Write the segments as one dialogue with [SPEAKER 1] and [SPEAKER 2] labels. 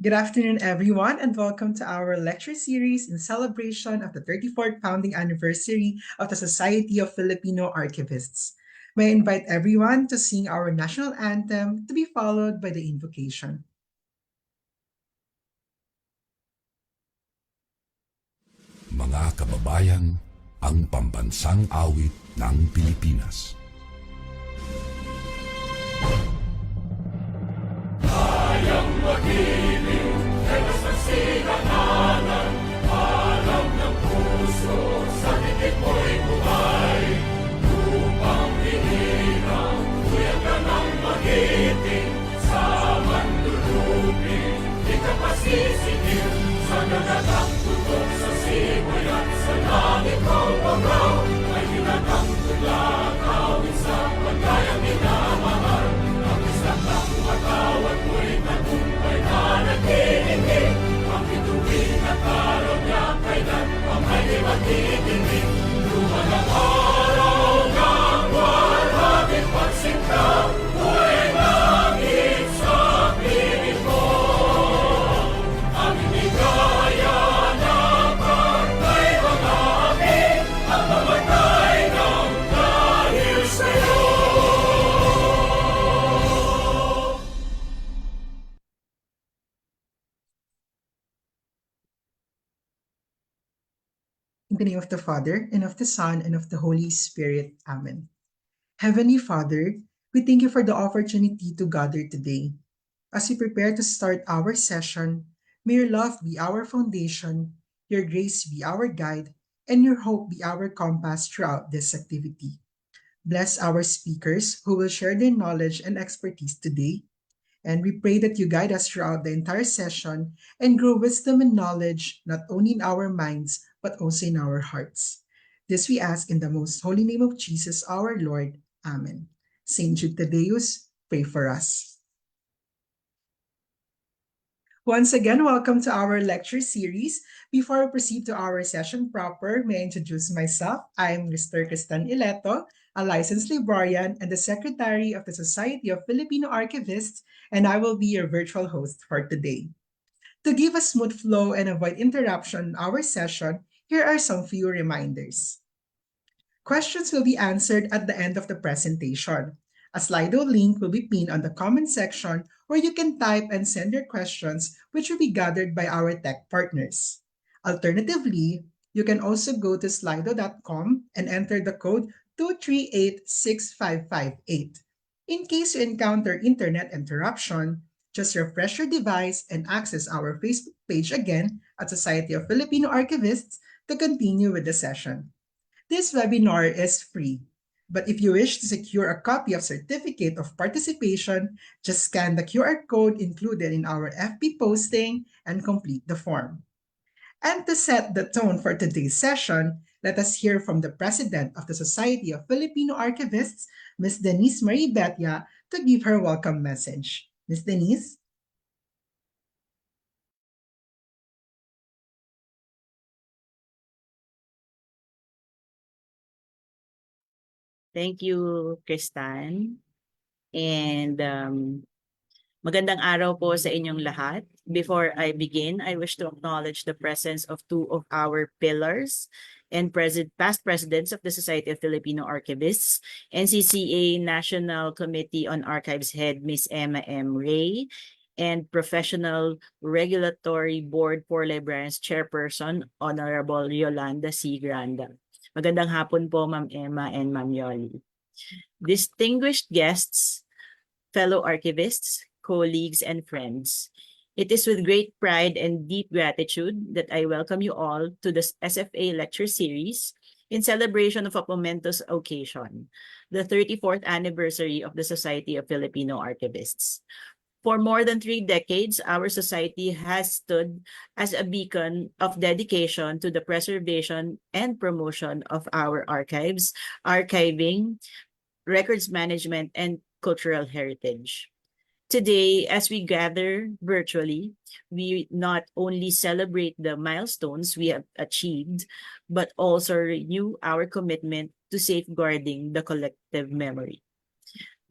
[SPEAKER 1] Good afternoon, everyone, and welcome to our lecture series in celebration of the 34th founding anniversary of the Society of Filipino Archivists. May I invite everyone to sing our national anthem to be followed by the invocation.
[SPEAKER 2] Mga kababayan, ang pambansang awit ng Pilipinas. Kayang magiliw, telas ng sinananan, alam ng puso, sa dikit mo'y buhay. Upang hinirang, kuya ka ng magiting, sa manlulupin, di ka pasisingil, sa nagagang tutok sa simoy at sa langit mong panggaw, ay hinatang tulad, awit sa pagkayang minamahal. Ang isang ng matawad mo'y tagumpay na naghihingi, ang bituin at araw niya kailan ang may maghihingi. Lumalang araw ng walhabing pagsinta, buhay langit sa piling mo. Ang inigaya na pagkay mga amin, ang mamatay ng dahil sa'yo.
[SPEAKER 1] In the name of the Father, and of the Son, and of the Holy Spirit. Amen. Heavenly Father, we thank you for the opportunity to gather today. As we prepare to start our session, may your love be our foundation, your grace be our guide, and your hope be our compass throughout this activity. Bless our speakers who will share their knowledge and expertise today. And we pray that you guide us throughout the entire session and grow wisdom and knowledge not only in our minds, but also in our hearts. This we ask in the most holy name of Jesus, our Lord. Amen. Saint Jude Tadeus, pray for us. Once again, welcome to our lecture series. Before we proceed to our session proper, may I introduce myself. I'm Mr. Cristan Ileto, a licensed librarian and the Secretary of the Society of Filipino Archivists, and I will be your virtual host for today. To give a smooth flow and avoid interruption in our session, here are some few reminders. Questions will be answered at the end of the presentation. A Slido link will be pinned on the comment section where you can type and send your questions, which will be gathered by our tech partners. Alternatively, you can also go to slido.com and enter the code 2386558. In case you encounter internet interruption, just refresh your device and access our Facebook page again at Society of Filipino Archivists to continue with the session. This webinar is free, but if you wish to secure a copy of Certificate of Participation, just scan the QR code included in our FB posting and complete the form. And to set the tone for today's session, let us hear from the President of the Society of Filipino Archivists, Ms. Denise Marie Betia, to give her welcome message. Ms. Denise?
[SPEAKER 3] Thank you, Kristan. And magandang araw po sa inyong lahat. Before I begin, I wish to acknowledge the presence of two of our pillars and past presidents of the Society of Filipino Archivists, NCCA National Committee on Archives Head, Ms. Emma M. Ray, and Professional Regulatory Board for Librarians Chairperson, Honorable Yolanda C. Granda. Magandang hapon po, Ma'am Emma and Ma'am Yoli. Distinguished guests, fellow archivists, colleagues, and friends, it is with great pride and deep gratitude that I welcome you all to this SFA lecture series in celebration of a momentous occasion, the 34th anniversary of the Society of Filipino Archivists. For more than 3 decades, our society has stood as a beacon of dedication to the preservation and promotion of our archives, archiving, records management, and cultural heritage. Today, as we gather virtually, we not only celebrate the milestones we have achieved, but also renew our commitment to safeguarding the collective memory.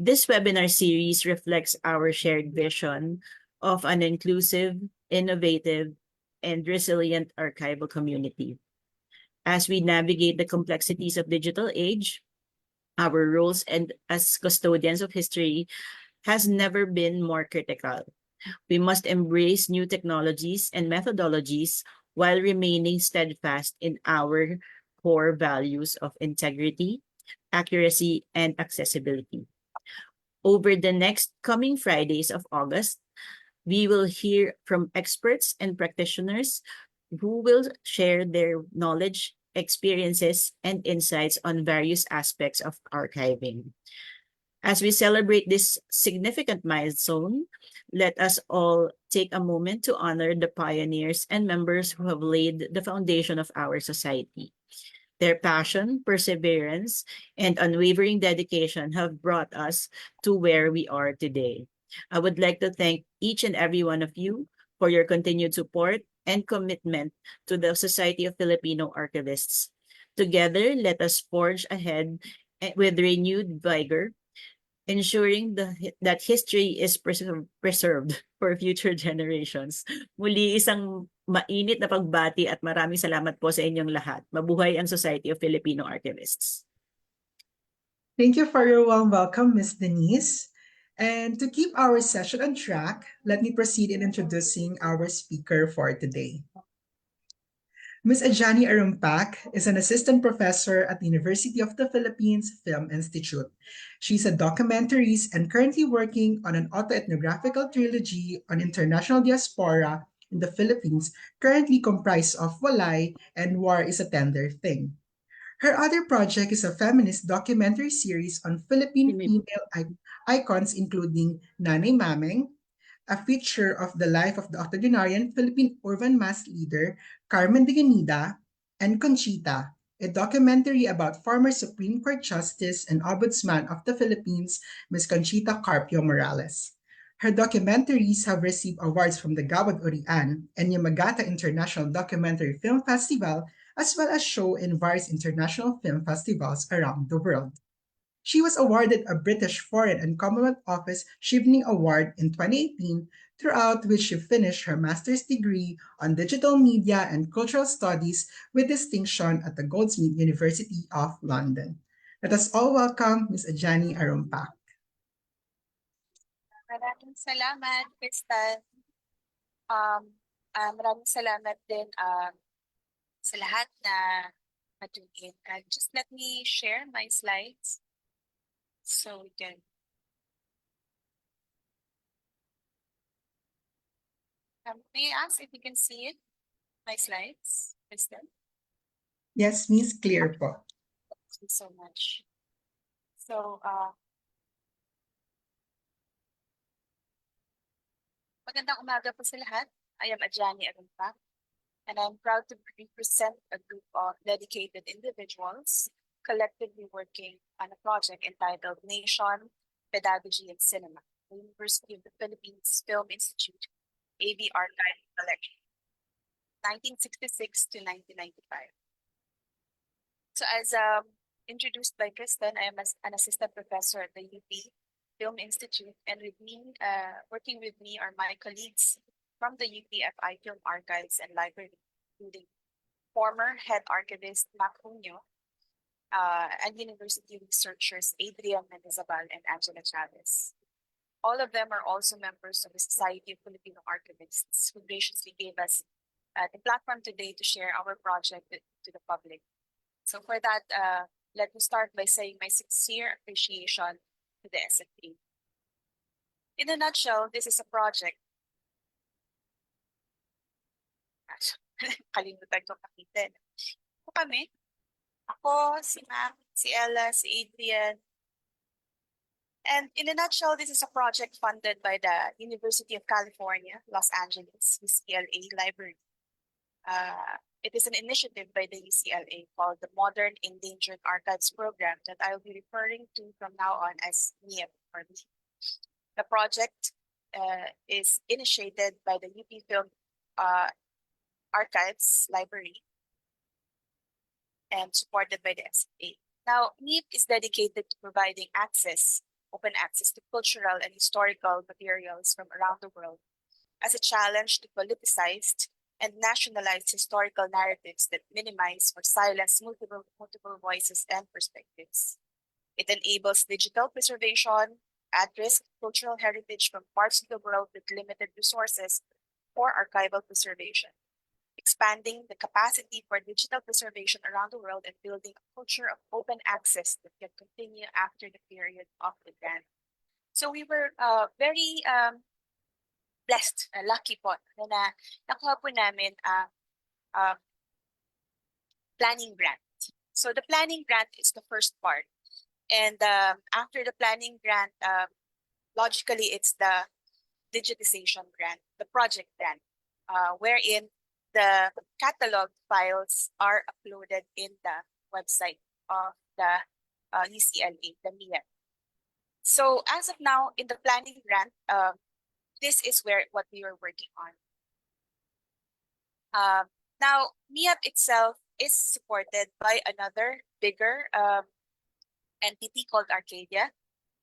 [SPEAKER 3] This webinar series reflects our shared vision of an inclusive, innovative, and resilient archival community. As we navigate the complexities of digital age, our roles and as custodians of history has never been more critical. We must embrace new technologies and methodologies while remaining steadfast in our core values of integrity, accuracy, and accessibility. Over the next coming Fridays of August, we will hear from experts and practitioners who will share their knowledge, experiences, and insights on various aspects of archiving. As we celebrate this significant milestone, let us all take a moment to honor the pioneers and members who have laid the foundation of our society. Their passion, perseverance, and unwavering dedication have brought us to where we are today. I would like to thank each and every one of you for your continued support and commitment to the Society of Filipino Archivists. Together, let us forge ahead with renewed vigor, ensuring that history is preserved for future generations. Muli, isang mainit na pagbati at maraming salamat po sa inyong lahat. Mabuhay ang Society of Filipino Archivists.
[SPEAKER 1] Thank you for your warm welcome, Ms. Denise. And to keep our session on track, let me proceed in introducing our speaker for today. Ms. Adjani Arumpac is an assistant professor at the University of the Philippines Film Institute. She's a documentarist and currently working on an autoethnographical trilogy on international diaspora in the Philippines, currently comprised of Walay and War is a Tender Thing. Her other project is a feminist documentary series on Philippine female icons, including Nanay Mameng, a feature of the life of the octogenarian Philippine urban mass leader Carmen de Ganida, and Conchita, a documentary about former Supreme Court Justice and Ombudsman of the Philippines, Ms. Conchita Carpio Morales. Her documentaries have received awards from the Gawad Urian and Yamagata International Documentary Film Festival, as well as show in various international film festivals around the world. She was awarded a British Foreign and Commonwealth Office Shivning Award in 2018, throughout which she finished her master's degree on digital media and cultural studies with distinction at the Goldsmith University of London. Let us all welcome Ms. Adjani Arumpac.
[SPEAKER 4] Maraming salamat, Kristan. Maraming salamat din sa lahat na matungin. Just let me share my slides so we can. May I ask if you can see it, my slides, Kristan?
[SPEAKER 1] Yes, Miss, clear po.
[SPEAKER 4] Thank you so much. So, magandang umaga po sa lahat. I am Adjani Arumpac, and I'm proud to represent a group of dedicated individuals collectively working on a project entitled Nation, Pedagogy and Cinema, the University of the Philippines Film Institute, AV Archive Collection, 1966 to 1995. So as introduced by Kristen, I am an assistant professor at the UP Film Institute, and with me, working with me are my colleagues from the UPFI Film Archives and Library, including former head archivist Mac Junio, and university researchers Adrian Mendizabal and Angela Chavez. All of them are also members of the Society of Filipino Archivists, who graciously gave us the platform today to share our project to the public. So for that, let me start by saying my sincere appreciation to the SFA. In a nutshell, this is a project. Kalimutan ko pakitin. Ito kami. Ako, si Mac, si Ella, si Adrian. And in a nutshell, this is a project funded by the University of California, Los Angeles, UCLA Library. It is an initiative by the UCLA called the Modern Endangered Archives Program that I will be referring to from now on as MIAP or MIAP. The project is initiated by the UP Film Archives Library and supported by the SFA. Now, MIAP is dedicated to providing open access to cultural and historical materials from around the world as a challenge to politicized and nationalized historical narratives that minimize or silence multiple voices and perspectives. It enables digital preservation, at-risk cultural heritage from parts of the world with limited resources for archival preservation, expanding the capacity for digital preservation around the world and building a culture of open access that can continue after the period of the grant. So we were very blessed, lucky po, na nakuha po namin ang planning grant. So the planning grant is the first part. And after the planning grant, logically, it's the digitization grant, the project grant, wherein the catalog files are uploaded in the website of the UCLA, the MIAP. So as of now, in the planning grant, this is what we were working on. Now, MIAP itself is supported by another bigger entity called Arcadia.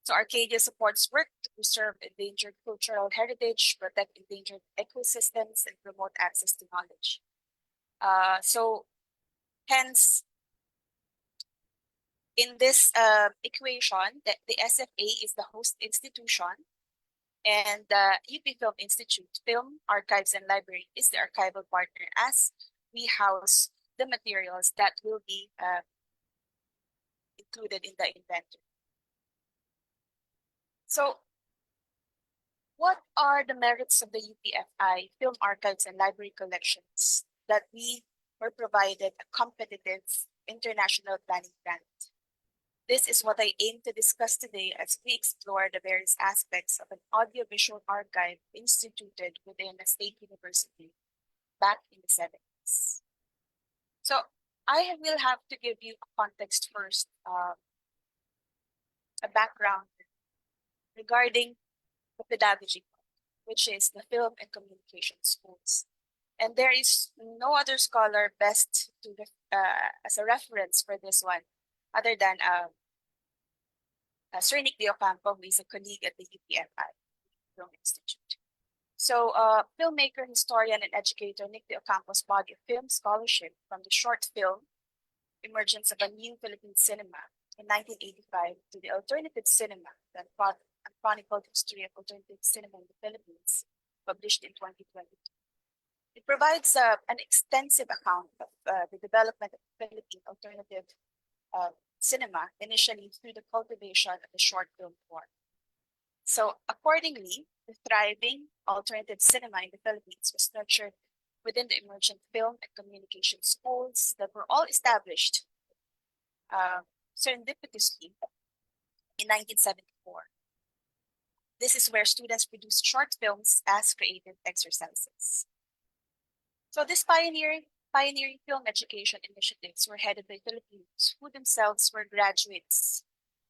[SPEAKER 4] So Arcadia supports work to preserve endangered cultural heritage, protect endangered ecosystems, and promote access to knowledge. So hence, in this equation, the SFA is the host institution, and the UP Film Institute, Film Archives and Library is the archival partner as we house the materials that will be included in the inventory. So what are the merits of the UPFI Film Archives and Library collections that we were provided a competitive international planning grant? This is what I aim to discuss today as we explore the various aspects of an audiovisual archive instituted within a state university back in the 70s. So I will have to give you a context first, a background regarding the pedagogy, which is the film and communication schools. And there is no other scholar best to as a reference for this one other than Sir Nick de Ocampo, who is a colleague at the UPFI Film Institute. So filmmaker, historian, and educator Nick de Ocampo's body of film scholarship from the short film Emergence of a New Philippine Cinema in 1985 to the alternative cinema, the unchronicled history of alternative cinema in the Philippines, published in 2022. It provides an extensive account of the development of Philippine alternative cinema, initially through the cultivation of the short film form. So accordingly, the thriving alternative cinema in the Philippines was nurtured within the emergent film and communication schools that were all established serendipitously in 1974. This is where students produced short films as creative exercises. So these pioneering film education initiatives were headed by Filipinos who themselves were graduates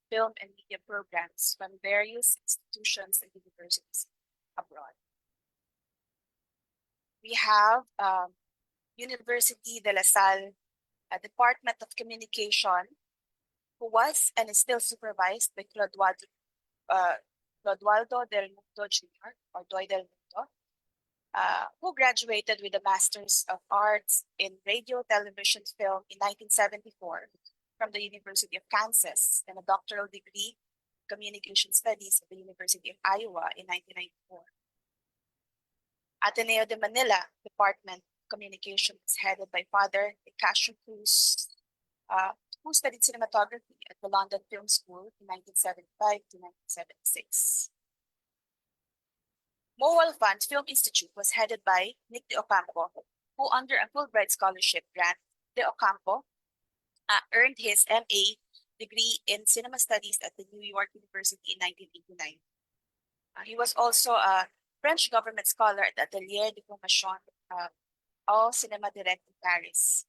[SPEAKER 4] film and media programs from various institutions and universities abroad. We have University de La Salle Department of Communication, who was and is still supervised by Clodoaldo del Mundo Jr. or Doy del Mundo, who graduated with a Master's of Arts in Radio, Television, Film in 1974 from the University of Kansas and a doctoral degree in Communication Studies at the University of Iowa in 1994. Ateneo de Manila Department of Communication is headed by Father Nicasio Cruz, who studied cinematography at the London Film School in 1975 to 1976. Mowal Fund Film Institute was headed by Nick De Ocampo, who under a Fulbright Scholarship grant, De Ocampo earned his MA degree in Cinema Studies at the New York University in 1989. He was also a French government scholar at the Atelier de Formation au Cinéma Direct in Paris.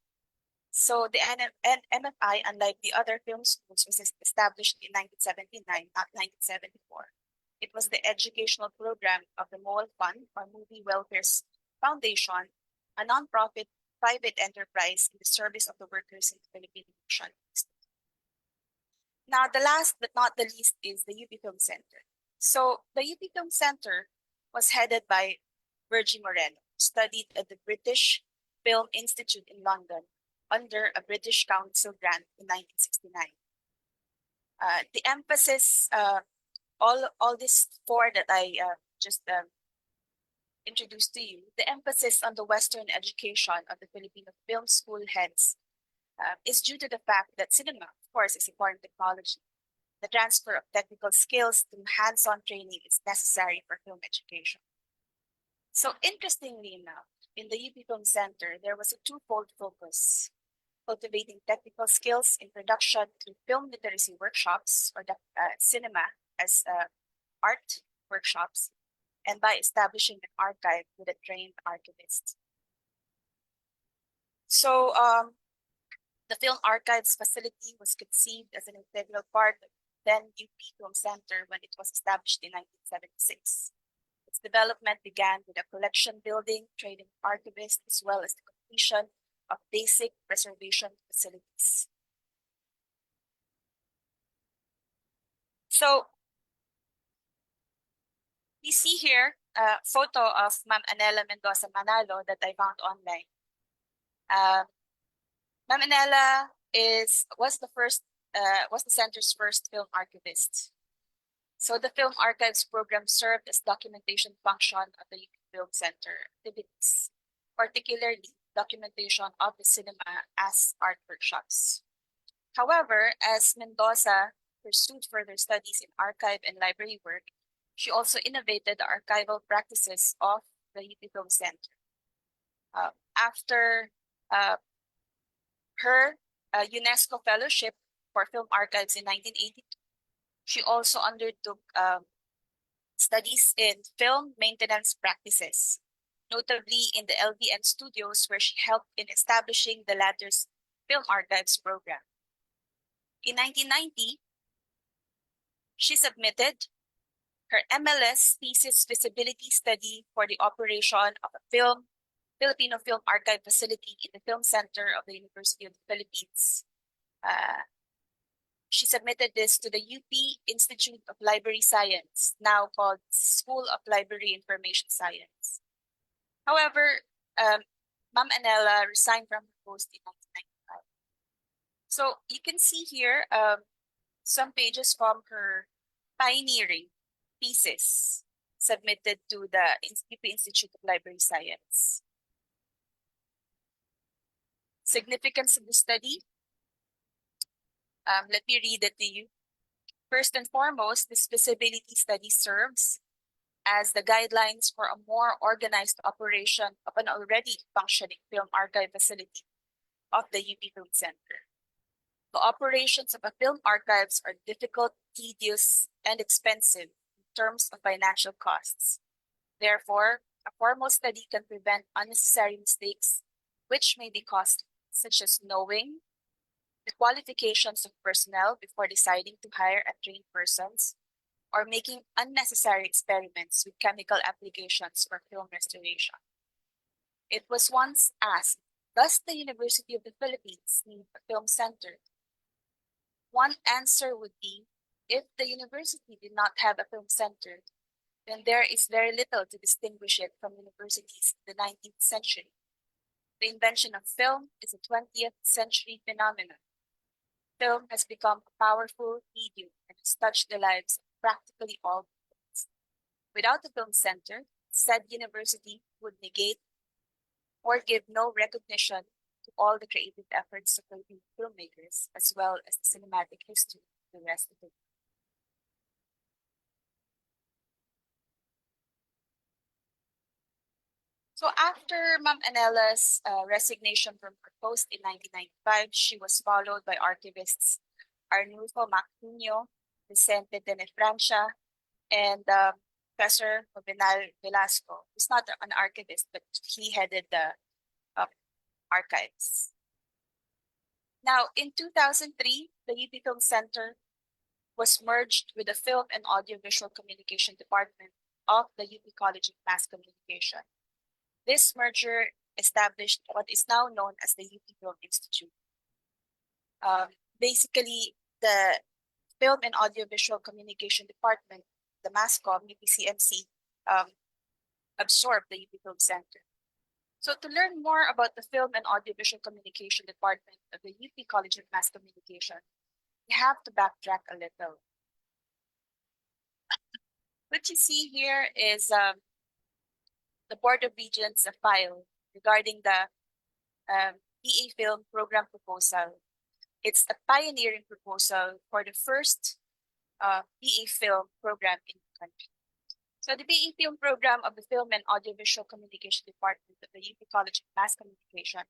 [SPEAKER 4] So the MFI, unlike the other film schools, was established in 1979, not 1974. It was the educational program of the Mowal Fund, or Movie Welfare Foundation, a nonprofit private enterprise in the service of the workers in the Philippine Nation. Now, the last but not the least is the UP Film Center. So the UP Film Center was headed by Virgie Moreno, studied at the British Film Institute in London under a British Council grant in 1969. The emphasis, all these four that I just introduced to you, the emphasis on the Western education of the Filipino film school heads is due to the fact that cinema, of course, is a foreign technology. The transfer of technical skills through hands-on training is necessary for film education. So interestingly enough, in the UP Film Center, there was a twofold focus: cultivating technical skills in production through film literacy workshops, or the cinema as art workshops, and by establishing an archive with a trained archivist. So the Film Archives facility was conceived as an integral part of then UP Film Center when it was established in 1976. Its development began with a collection building, training archivists, as well as the completion of basic preservation facilities. So we see here a photo of Ma'am Anela Mendoza Manalo that I found online. Ma'am Anela was the center's first film archivist. So the Film Archives Program served as documentation function of the UP Film Center activities, particularly documentation of the cinema as art workshops. However, as Mendoza pursued further studies in archive and library work, she also innovated the archival practices of the UP Film Center. After her UNESCO Fellowship for Film Archives in 1982, she also undertook studies in film maintenance practices, notably in the LVN studios, where she helped in establishing the latter's Film Archives program. In 1990, she submitted her MLS thesis feasibility study for the operation of a Filipino Film Archive facility in the Film Center of the University of the Philippines. She submitted this to the UP Institute of Library Science, now called School of Library Information Science. However, Ma'am Anela resigned from her post in 1995. So you can see here some pages from her pioneering thesis submitted to the UP Institute of Library Science. Significance of the study. Let me read it to you. First and foremost, this feasibility study serves as the guidelines for a more organized operation of an already functioning film archive facility of the UP Film Center. The operations of a film archives are difficult, tedious, and expensive in terms of financial costs. Therefore, A formal study can prevent unnecessary mistakes, which may be costly, such as knowing the qualifications of personnel before deciding to hire a trained persons, or making unnecessary experiments with chemical applications for film restoration. It was once asked, does the University of the Philippines need a film center? One answer would be, if the university did not have a film center, then there is very little to distinguish it from universities in the 19th century. The invention of film is a 20th century phenomenon. Film has become a powerful medium and has touched the lives of practically all people. Without the film center, said university would negate or give no recognition to all the creative efforts of Filipino filmmakers, as well as the cinematic history of the rest of the world. So after Ma'am Anela's resignation from her post in 1995, she was followed by archivists Arnulfo Macunio, Vicente Denefrancia, and Professor Jovenal Velasco, who's not an archivist, but he headed the archives. Now, in 2003, the UP Film Center was merged with the Film and Audiovisual Communication Department of the UP College of Mass Communication. This merger established what is now known as the UP Film Institute. Basically, the Film and Audiovisual Communication Department, the MASCOM, UPCMC, absorbed the UP Film Center. So to learn more about the Film and Audiovisual Communication Department of the UP College of Mass Communication, we have to backtrack a little. What you see here is the Board of Regents file regarding the BA Film Program proposal. It's a pioneering proposal for the first BA Film program in the country. So the BA Film program of the Film and Audiovisual Communication Department of the UP College of Mass Communication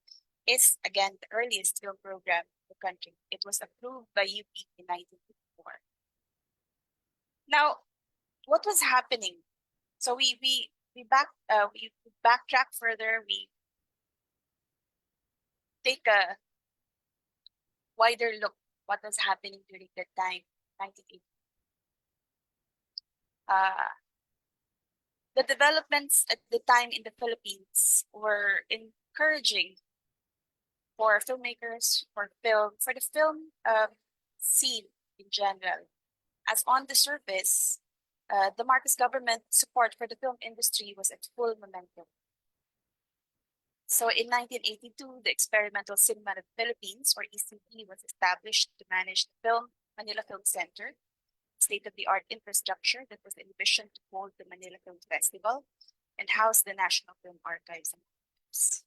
[SPEAKER 4] is, again, the earliest film program in the country. It was approved by UP in 1954. Now, what was happening? So we backtrack further. We take a wider look what was happening during that time, 1980. The developments at the time in the Philippines were encouraging for filmmakers, for the film scene in general. As on the surface, the Marcos government support for the film industry was at full momentum. So in 1982, the Experimental Cinema of the Philippines, or ECP, was established to manage the Manila Film Center, state-of-the-art infrastructure that was envisioned to hold the Manila Film Festival and house the National Film Archives and Museums.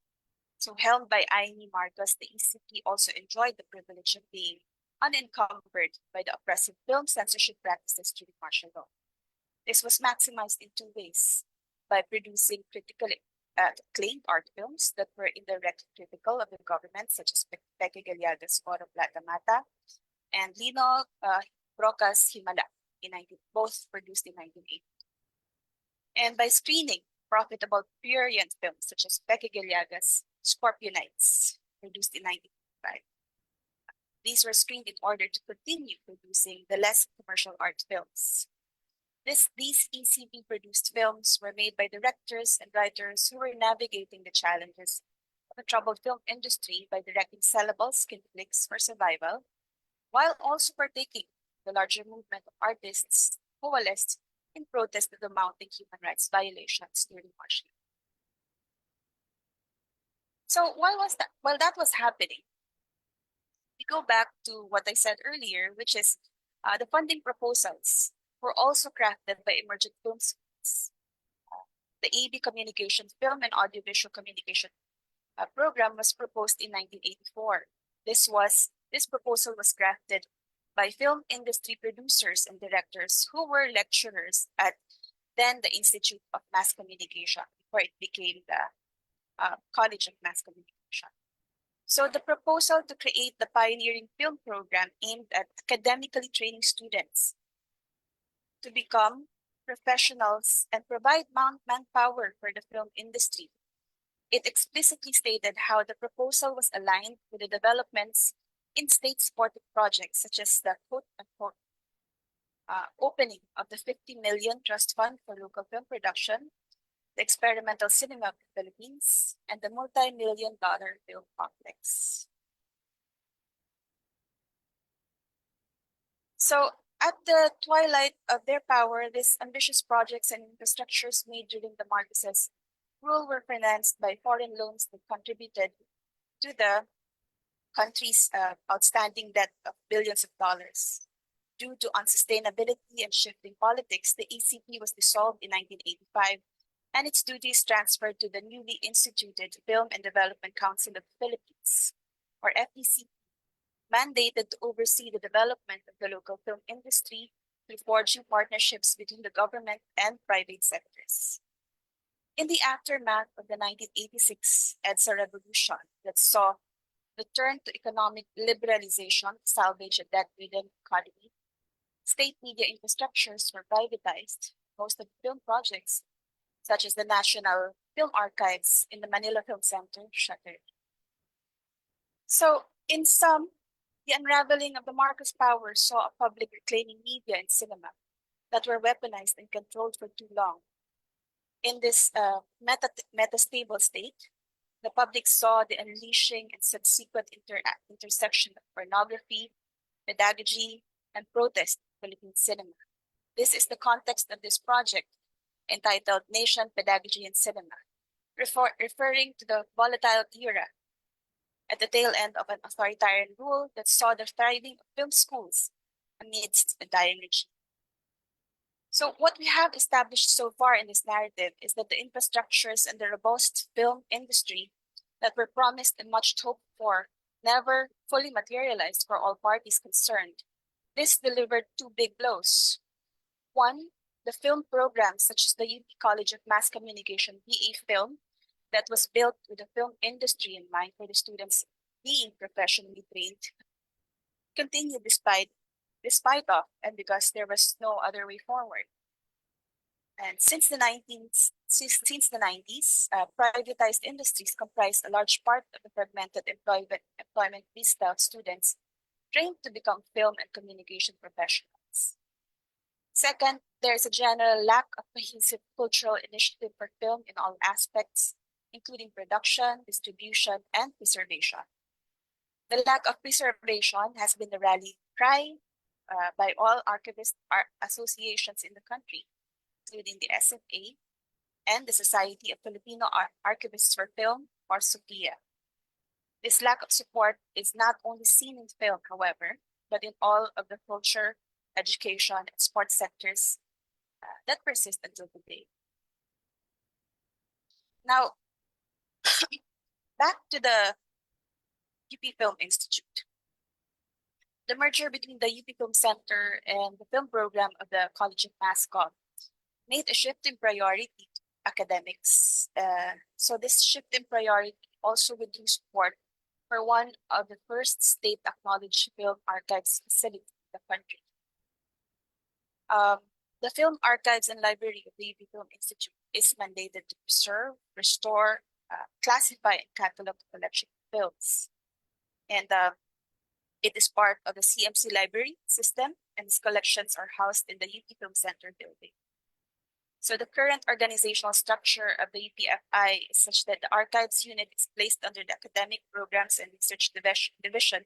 [SPEAKER 4] So helmed by Aini Marcos, the ECP also enjoyed the privilege of being unencumbered by the oppressive film censorship practices during martial law. This was maximized in two ways: by producing critically acclaimed art films that were indirectly critical of the government, such as Peque Galiaga's Oro Plata Mata and Lino Broca's Himala, both produced in 1980. And by screening profitable prurient films such as Peque Galiaga's Scorpionites, produced in 1985. These were screened in order to continue producing the less commercial art films. These ECB-produced films were made by directors and writers who were navigating the challenges of the troubled film industry by directing sellable skin flicks for survival, while also partaking in the larger movement of artists coalesced in protest of the mounting human rights violations during martial law. So while that was happening, we go back to what I said earlier, which is the funding proposals were also crafted by emergent film schools. The AB Communication Film and Audiovisual Communication program was proposed in 1984. This proposal was crafted by film industry producers and directors who were lecturers at then the Institute of Mass Communication, before it became the College of Mass Communication. So the proposal to create the pioneering film program aimed at academically training students to become professionals, and provide manpower for the film industry. It explicitly stated how the proposal was aligned with the developments in state-supported projects, such as the quote-unquote opening of the 50 million trust fund for local film production, the experimental cinema of the Philippines, and the multi-million-dollar film complex. So, at the twilight of their power, these ambitious projects and infrastructures made during the Marcoses' rule were financed by foreign loans that contributed to the country's outstanding debt of billions of dollars. Due to unsustainability and shifting politics, the ACP was dissolved in 1985 and its duties transferred to the newly instituted Film and Development Council of the Philippines, or FEC, mandated to oversee the development of the local film industry through forging partnerships between the government and private sectors. In the aftermath of the 1986 EDSA revolution that saw the turn to economic liberalization to salvage a debt-ridden economy, state media infrastructures were privatized. Most of the film projects, such as the National Film Archives in the Manila Film Center, shuttered. So, in sum, the unraveling of the Marcos power saw a public reclaiming media and cinema that were weaponized and controlled for too long. In this metastable state, the public saw the unleashing and subsequent intersection of pornography, pedagogy, and protest in Philippine cinema. This is the context of this project, entitled Nation, Pedagogy, and Cinema, referring to the volatile era at the tail end of an authoritarian rule that saw the thriving of film schools amidst a dying regime. So what we have established so far in this narrative is that the infrastructures and the robust film industry that were promised and much hoped for never fully materialized for all parties concerned. This delivered two big blows. One, the film programs such as the UP College of Mass Communication BA Film that was built with the film industry in mind for the students being professionally trained continued despite of and because there was no other way forward. And since the 90s, privatized industries comprise a large part of the fragmented employment vista of students trained to become film and communication professionals. Second, there is a general lack of cohesive cultural initiative for film in all aspects, including production, distribution, and preservation. The lack of preservation has been the rally cry by all archivist associations in the country, including the SFA and the Society of Filipino Archivists for Film, or SOFIA. This lack of support is not only seen in film, however, but in all of the culture, education, and sports sectors that persist until today. Now, back to the UP Film Institute. The merger between the UP Film Center and the film program of the College of Mass Comm made a shift in priority to academics. So this shift in priority also withdrew support for one of the first state-acknowledged film archives facilities in the country. The Film Archives and Library of the UP Film Institute is mandated to preserve, restore, classify, and catalog the collection of films. And it is part of the CMC library system, and its collections are housed in the UP Film Center building. So the current organizational structure of the UPFI is such that the archives unit is placed under the academic programs and research division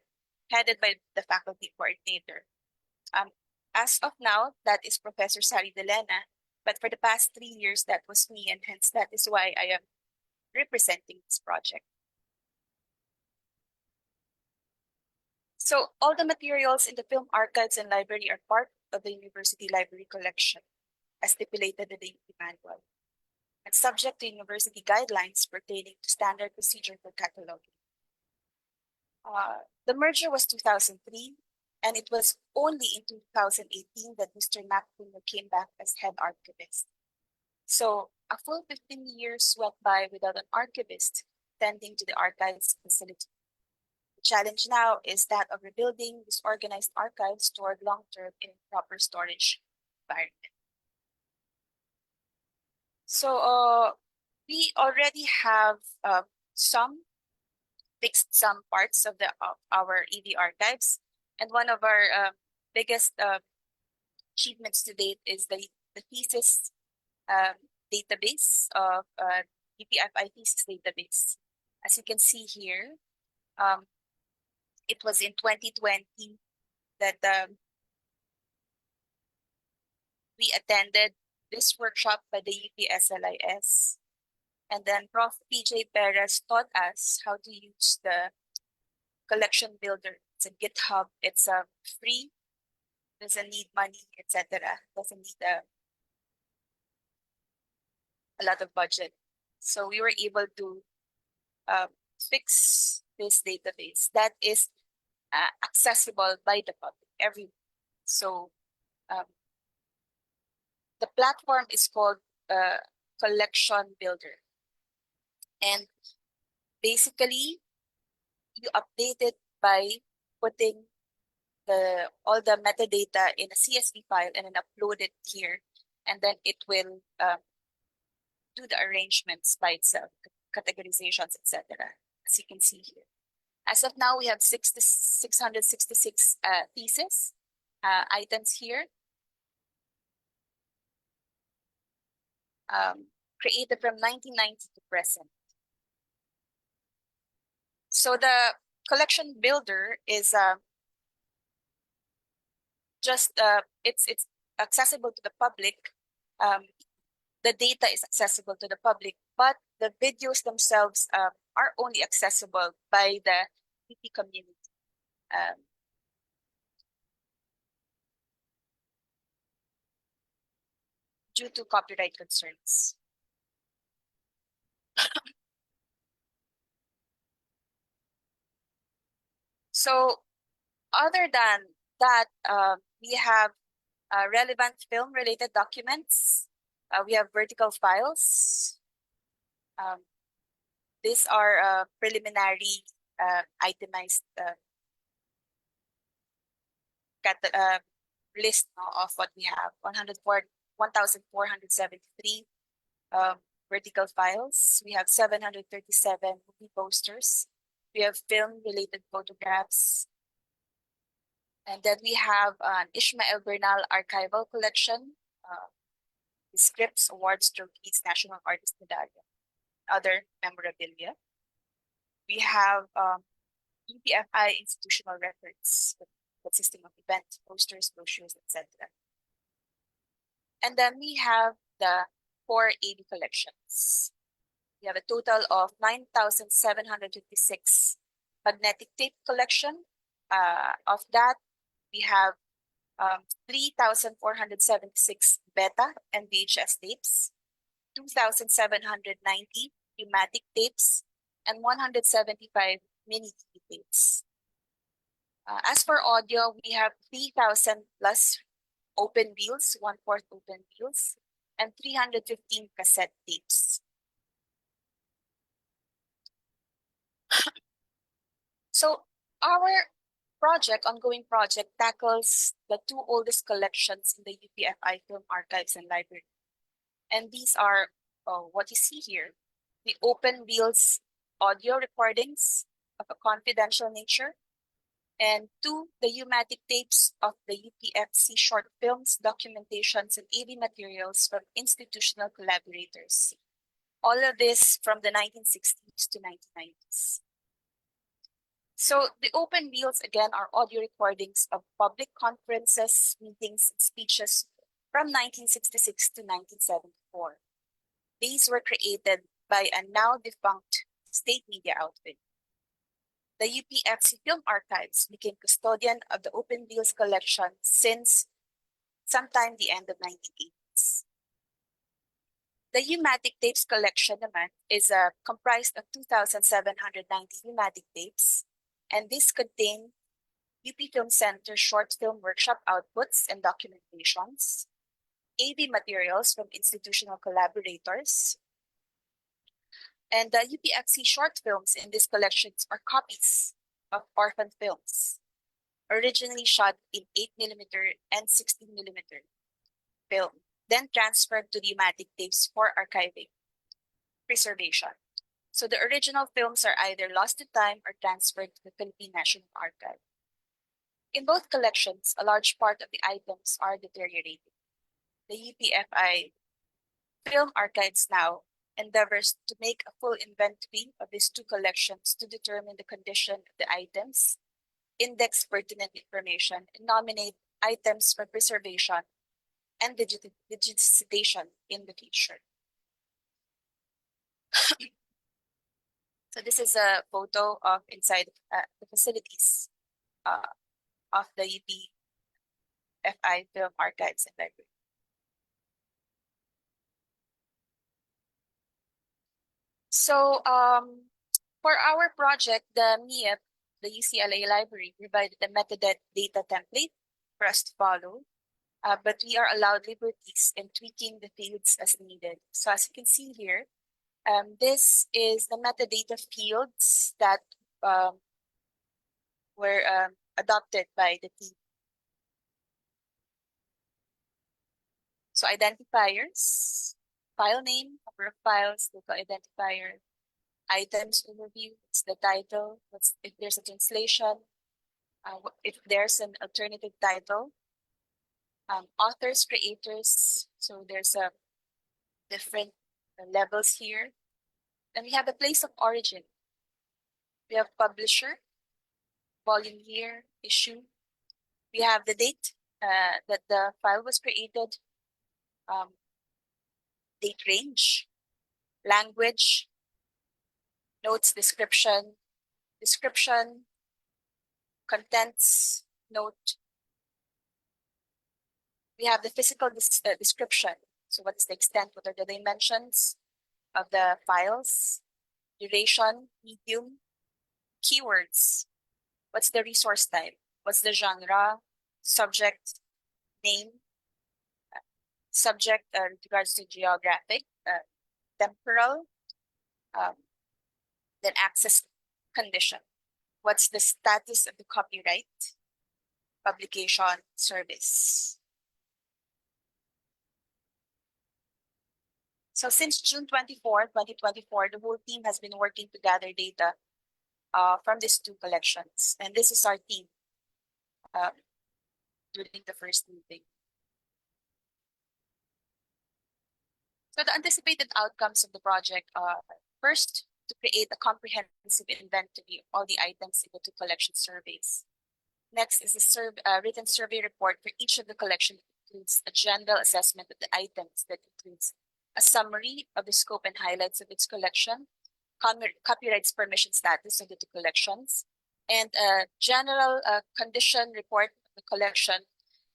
[SPEAKER 4] headed by the faculty coordinator. As of now, that is Professor Sari Delena, but for the past 3 years, that was me, and hence that is why I am representing this project. So all the materials in the Film Archives and Library are part of the University Library Collection, as stipulated in the UP Manual, and subject to university guidelines pertaining to standard procedure for cataloging. The merger was 2003, and it was only in 2018 that Mr. Macpuno came back as head archivist. So a full 15 years went by without an archivist tending to the archives facility. The challenge now is that of rebuilding disorganized archives toward long-term in proper storage environment. So we already have fixed some parts of our EV archives, and one of our biggest achievements to date is the thesis database of UPFI thesis database. As you can see here, it was in 2020 that we attended this workshop by the UPSLIS. And then Prof. PJ Perez taught us how to use the collection builder. It's a GitHub. It's free, doesn't need money, etc. Doesn't need a lot of budget. So we were able to fix this database that is accessible by the public everywhere. So the platform is called Collection Builder. And basically, you update it by putting all the metadata in a CSV file and then upload it here. And then it will do the arrangements by itself, categorizations, etc. As you can see here. As of now, we have 666 thesis items here. Created from 1990 to present. So the collection builder is it's accessible to the public. The data is accessible to the public, but the videos themselves are only accessible by the UP community. Due to copyright concerns. So other than that, we have relevant film-related documents. We have vertical files. These are preliminary itemized list of what we have. 1,473 vertical files. We have 737 movie posters. We have film-related photographs. And then we have an Ishmael Bernal archival collection, scripts, awards, trophies, National Artist Medallion, other memorabilia. We have UPFI institutional records consisting of events, posters, brochures, etc. And then we have the 4 AV collections. We have a total of 9,756 magnetic tape collection. Of that, we have 3,476 beta and VHS tapes, 2,790 U-matic tapes, and 175 mini TV tapes. As for audio, we have 3,000 plus open reels, 1/4 open reels, and 315 cassette tapes. So our ongoing project, tackles the 2 oldest collections in the UPFI Film Archives and Library. And these are what you see here, the open reels audio recordings of a confidential nature, and 2, the U-matic tapes of the UPFC short films, documentations, and AV materials from institutional collaborators. All of this from the 1960s to 1990s. So the open reels, again, are audio recordings of public conferences, meetings, and speeches from 1966 to 1974. These were created by a now defunct state media outfit. The UPFC Film Archives became custodian of the open reels collection since sometime the end of 1980s. The U-matic tapes collection naman is comprised of 2,790 U-matic tapes, and this contain UP Film Center short film workshop outputs and documentations, AV materials from institutional collaborators, and the UPFC short films in these collections are copies of orphan films, originally shot in 8mm and 16mm film. then transferred to the U-matic tapes for archiving, preservation. So the original films are either lost to time or transferred to the Philippine National Archive. In both collections, a large part of the items are deteriorating. The UPFI Film Archives now endeavors to make a full inventory of these two collections to determine the condition of the items, index pertinent information, and nominate items for preservation and digitization in the future. So this is a photo of inside the facilities of the UPFI Film Archives and Library. So for our project, the MIEP, the UCLA Library, provided a metadata template for us to follow, but we are allowed liberties in tweaking the fields as needed. So as you can see here, this is the metadata fields that were adopted by the team. So identifiers, file name, number of files, local identifier, items overview, what's the title, if there's a translation, if there's an alternative title, authors, creators, so there's a different levels here. Then we have the place of origin. We have publisher, volume year, issue. We have the date that the file was created, date range, language, notes, description, contents, note. We have the physical description. So what is the extent, what are the dimensions of the files, duration, medium, keywords, what's the resource type, what's the genre, subject, name, subject with regards to geographic, temporal, then access condition. What's the status of the copyright, publication, service. So since June 24, 2024, the whole team has been working to gather data from these two collections. And this is our team during the first meeting. So the anticipated outcomes of the project are first, to create a comprehensive inventory of all the items in the two collection surveys. Next is a written survey report for each of the collection that includes a general assessment of the items, that includes a summary of the scope and highlights of its collection, copyright's permission status of the two collections, and a general condition report of the collection,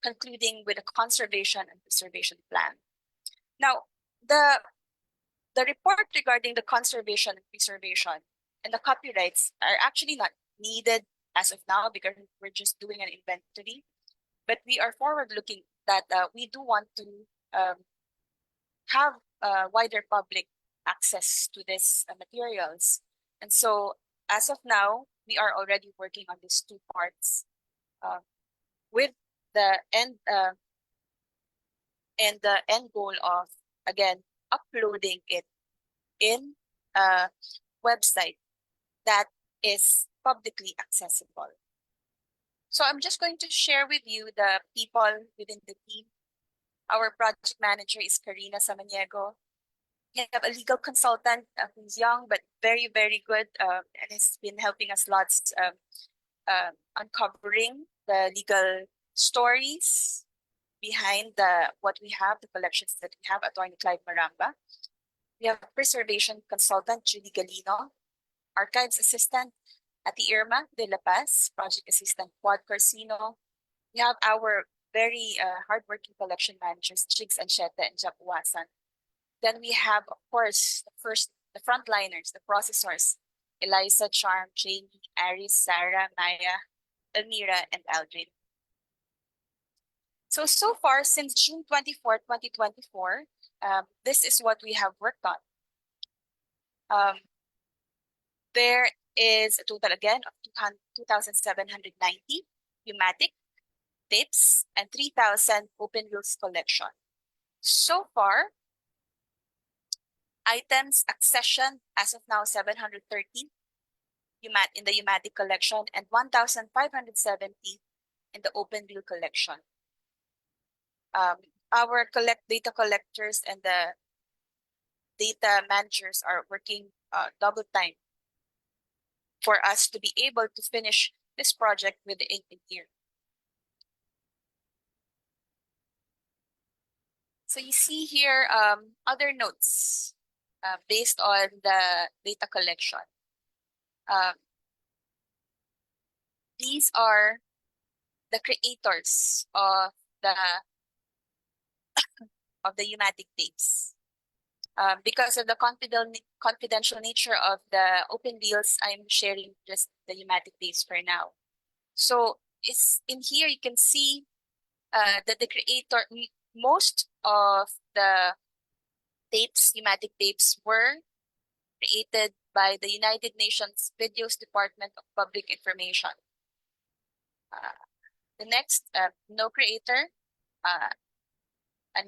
[SPEAKER 4] concluding with a conservation and preservation plan. Now, the report regarding the conservation and preservation and the copyrights are actually not needed as of now because we're just doing an inventory. But we are forward-looking that we do want to have wider public access to these materials. And so as of now, we are already working on these two parts with the end goal of, again, uploading it in a website that is publicly accessible. So I'm just going to share with you the people within the team. Our project manager is Karina Samaniego. We have a legal consultant who's young but very, very good and has been helping us lots uncovering the legal stories behind what we have, the collections that we have, Attorney Clive Maramba. We have preservation consultant Judy Galino, archives assistant Ati Irma de La Paz, project assistant Quad Corsino. We have our very hardworking collection managers, Jigs Ancheta and Japuasan. Then we have, of course, the frontliners, the processors, Eliza, Charm, Jamie, Aris, Sarah, Maya, Elmira, and Aldrin. So far, since June 24, 2024, this is what we have worked on. There is a total again of 2,790 U-matic tapes and 3,000 open rules collection. So far, items accession as of now 730 in the U-matic collection and 1,570 in the open bill collection. Our data collectors and the data managers are working double time for us to be able to finish this project within a year. So you see here other notes based on the data collection. These are the creators the of the U-matic tapes. Because of the confidential nature of the open bills, I'm sharing just the U-matic tapes for now. So it's in here you can see that the creator, most of the tapes, U-matic tapes, were created by the United Nations Videos Department of Public Information. The next, no creator, a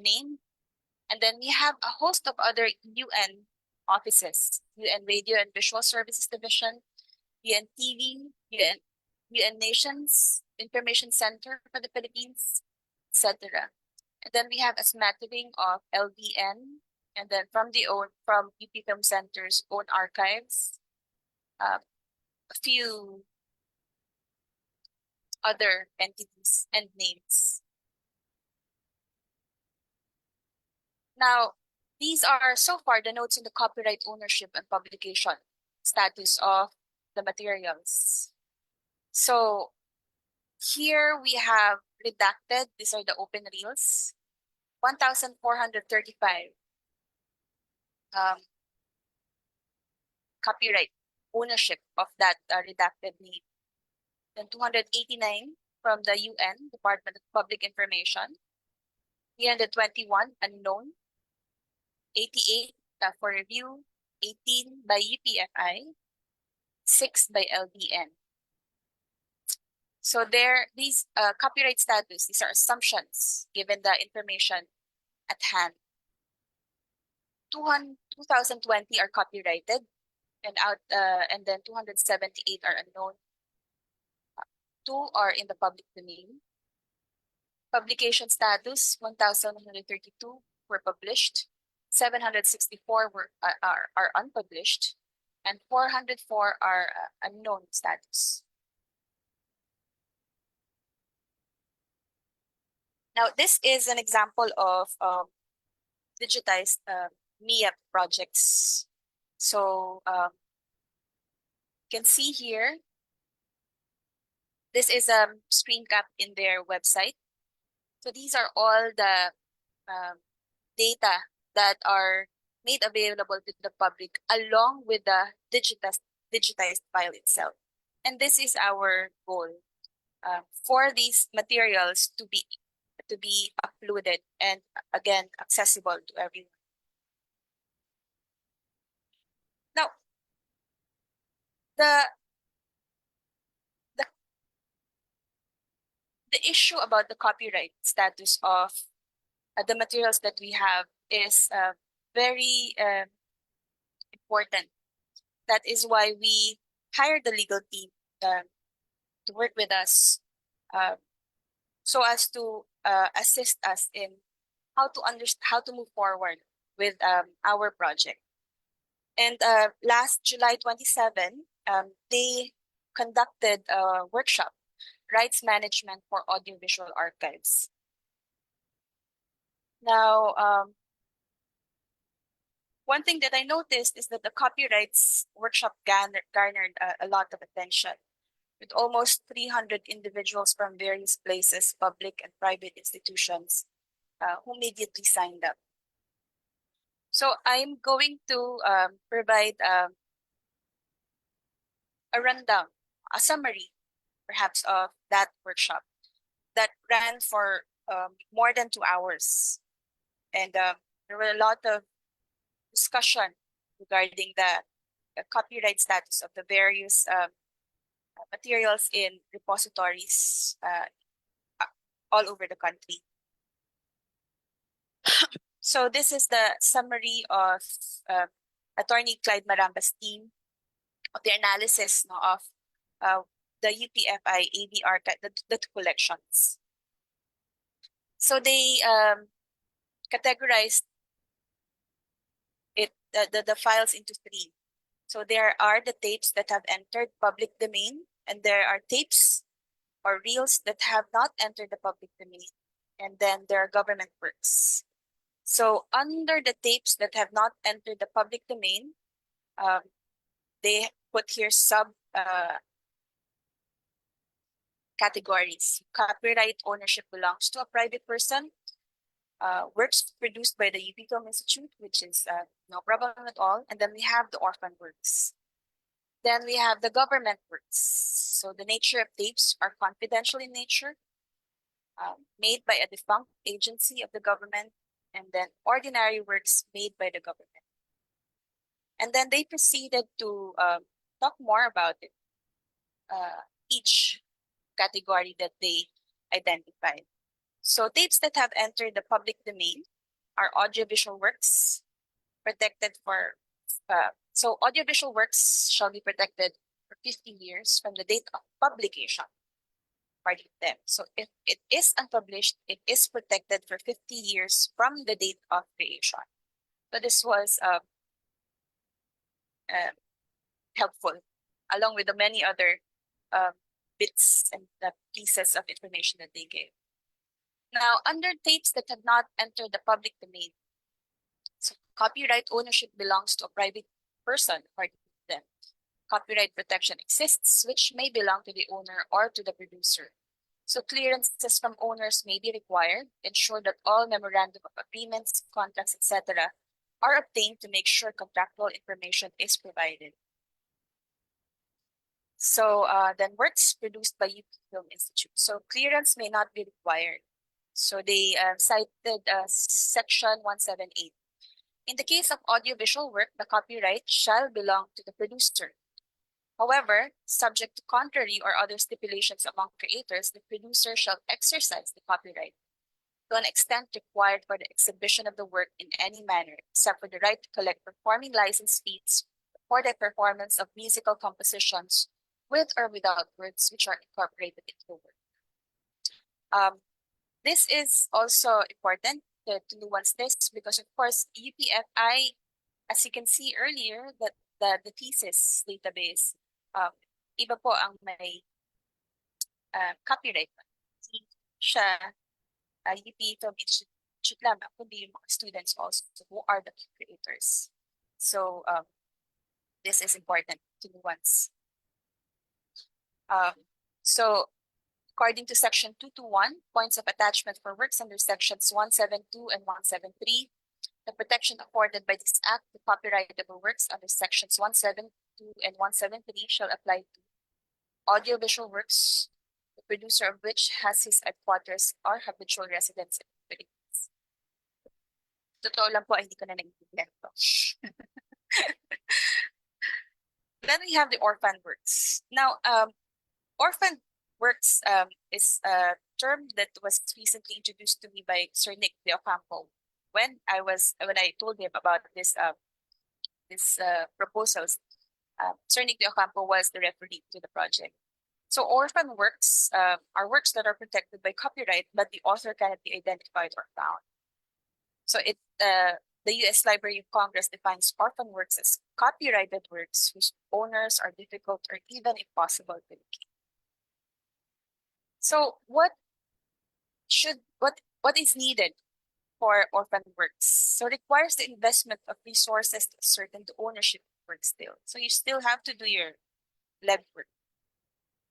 [SPEAKER 4] name, and then we have a host of other UN offices, UN Radio and Visual Services Division, UN TV, UN Nations Information Center for the Philippines, etc. And then we have a smattering of LVN, and then from UP Film Center's own archives, a few other entities and names. Now, these are so far the notes on the copyright ownership and publication status of the materials. So here we have redacted, these are the open reels, 1,435 copyright ownership of that redacted name. Then 289 from the UN Department of Public Information, 321 unknown, 88 for review, 18 by UPFI, 6 by LBN. So these copyright status, these are assumptions given the information at hand. 2020 are copyrighted, and then 278 are unknown. 2 are in the public domain. Publication status, 1,132 were published, 764 are unpublished, and 404 are unknown status. Now, this is an example of digitized MIA projects. So you can see here, this is a screen cap in their website. So these are all the data that are made available to the public along with the digitized file itself. And this is our goal for these materials to be uploaded and again accessible to everyone. Now, the issue about the copyright status of the materials that we have is very important. That is why we hired the legal team to work with us so as to assist us in how to move forward with our project. And last July 27, they conducted a workshop, Rights Management for Audiovisual Archives. Now, one thing that I noticed is that the copyrights workshop garnered a lot of attention, with almost 300 individuals from various places, public and private institutions, who immediately signed up. So I'm going to provide a rundown, a summary, perhaps, of that workshop that ran for more than 2 hours. And there were a lot of discussion regarding the copyright status of the various materials in repositories all over the country. So this is the summary of Attorney Clyde Maramba's team of the analysis of the UPFI AV archive, the collections. So they categorized the files into three. So there are the tapes that have entered public domain, and there are tapes or reels that have not entered the public domain, and then there are government works. So under the tapes that have not entered the public domain, they put here sub categories. Copyright ownership belongs to a private person. Works produced by the UP Film Institute, which is no problem at all. And then we have the orphan works. Then we have the government works. So the nature of tapes are confidential in nature, made by a defunct agency of the government, and then ordinary works made by the government. And then they proceeded to talk more about it, each category that they identified. So tapes that have entered the public domain are audiovisual works protected for, so audiovisual works shall be protected for 50 years from the date of publication, part of them. So if it is unpublished, it is protected for 50 years from the date of creation. So this was helpful, along with the many other bits and pieces of information that they gave. Now, under tapes that have not entered the public domain, so copyright ownership belongs to a private person, according to them. Copyright protection exists, which may belong to the owner or to the producer. So clearances from owners may be required, ensure that all memorandum of agreements, contracts, etc. are obtained to make sure contractual information is provided. So then works produced by UP Film Institute. So clearance may not be required. So they cited section 178. In the case of audiovisual work, the copyright shall belong to the producer. However, subject to contrary or other stipulations among creators, the producer shall exercise the copyright to an extent required for the exhibition of the work in any manner, except for the right to collect performing license fees for the performance of musical compositions with or without words which are incorporated into the work. This is also important to nuance this because, of course, UPFI, as you can see earlier, that the thesis database, iba po ang may copyright. Hindi siya UP Film Institute lamang, kundi yung mga students also who are the creators. So this is important to nuance. So according to section 221, points of attachment for works under sections 172 and 173, the protection afforded by this act to copyrightable works under sections 172 and 173 shall apply to audiovisual works, the producer of which has his headquarters or habitual residence in the Philippines. Totoo lang po, hindi ko na nag-implement to. Then we have the orphan works. Now, orphan works is a term that was recently introduced to me by Sir Nick De Ocampo when I told him about this proposals. Sir Nick De Ocampo was the referee to the project. So orphan works are works that are protected by copyright, but the author cannot be identified or found. So the U.S. Library of Congress defines orphan works as copyrighted works whose owners are difficult or even impossible to locate. So what is needed for orphan works? So it requires the investment of resources to ascertain the ownership of work still. So you still have to do your legwork.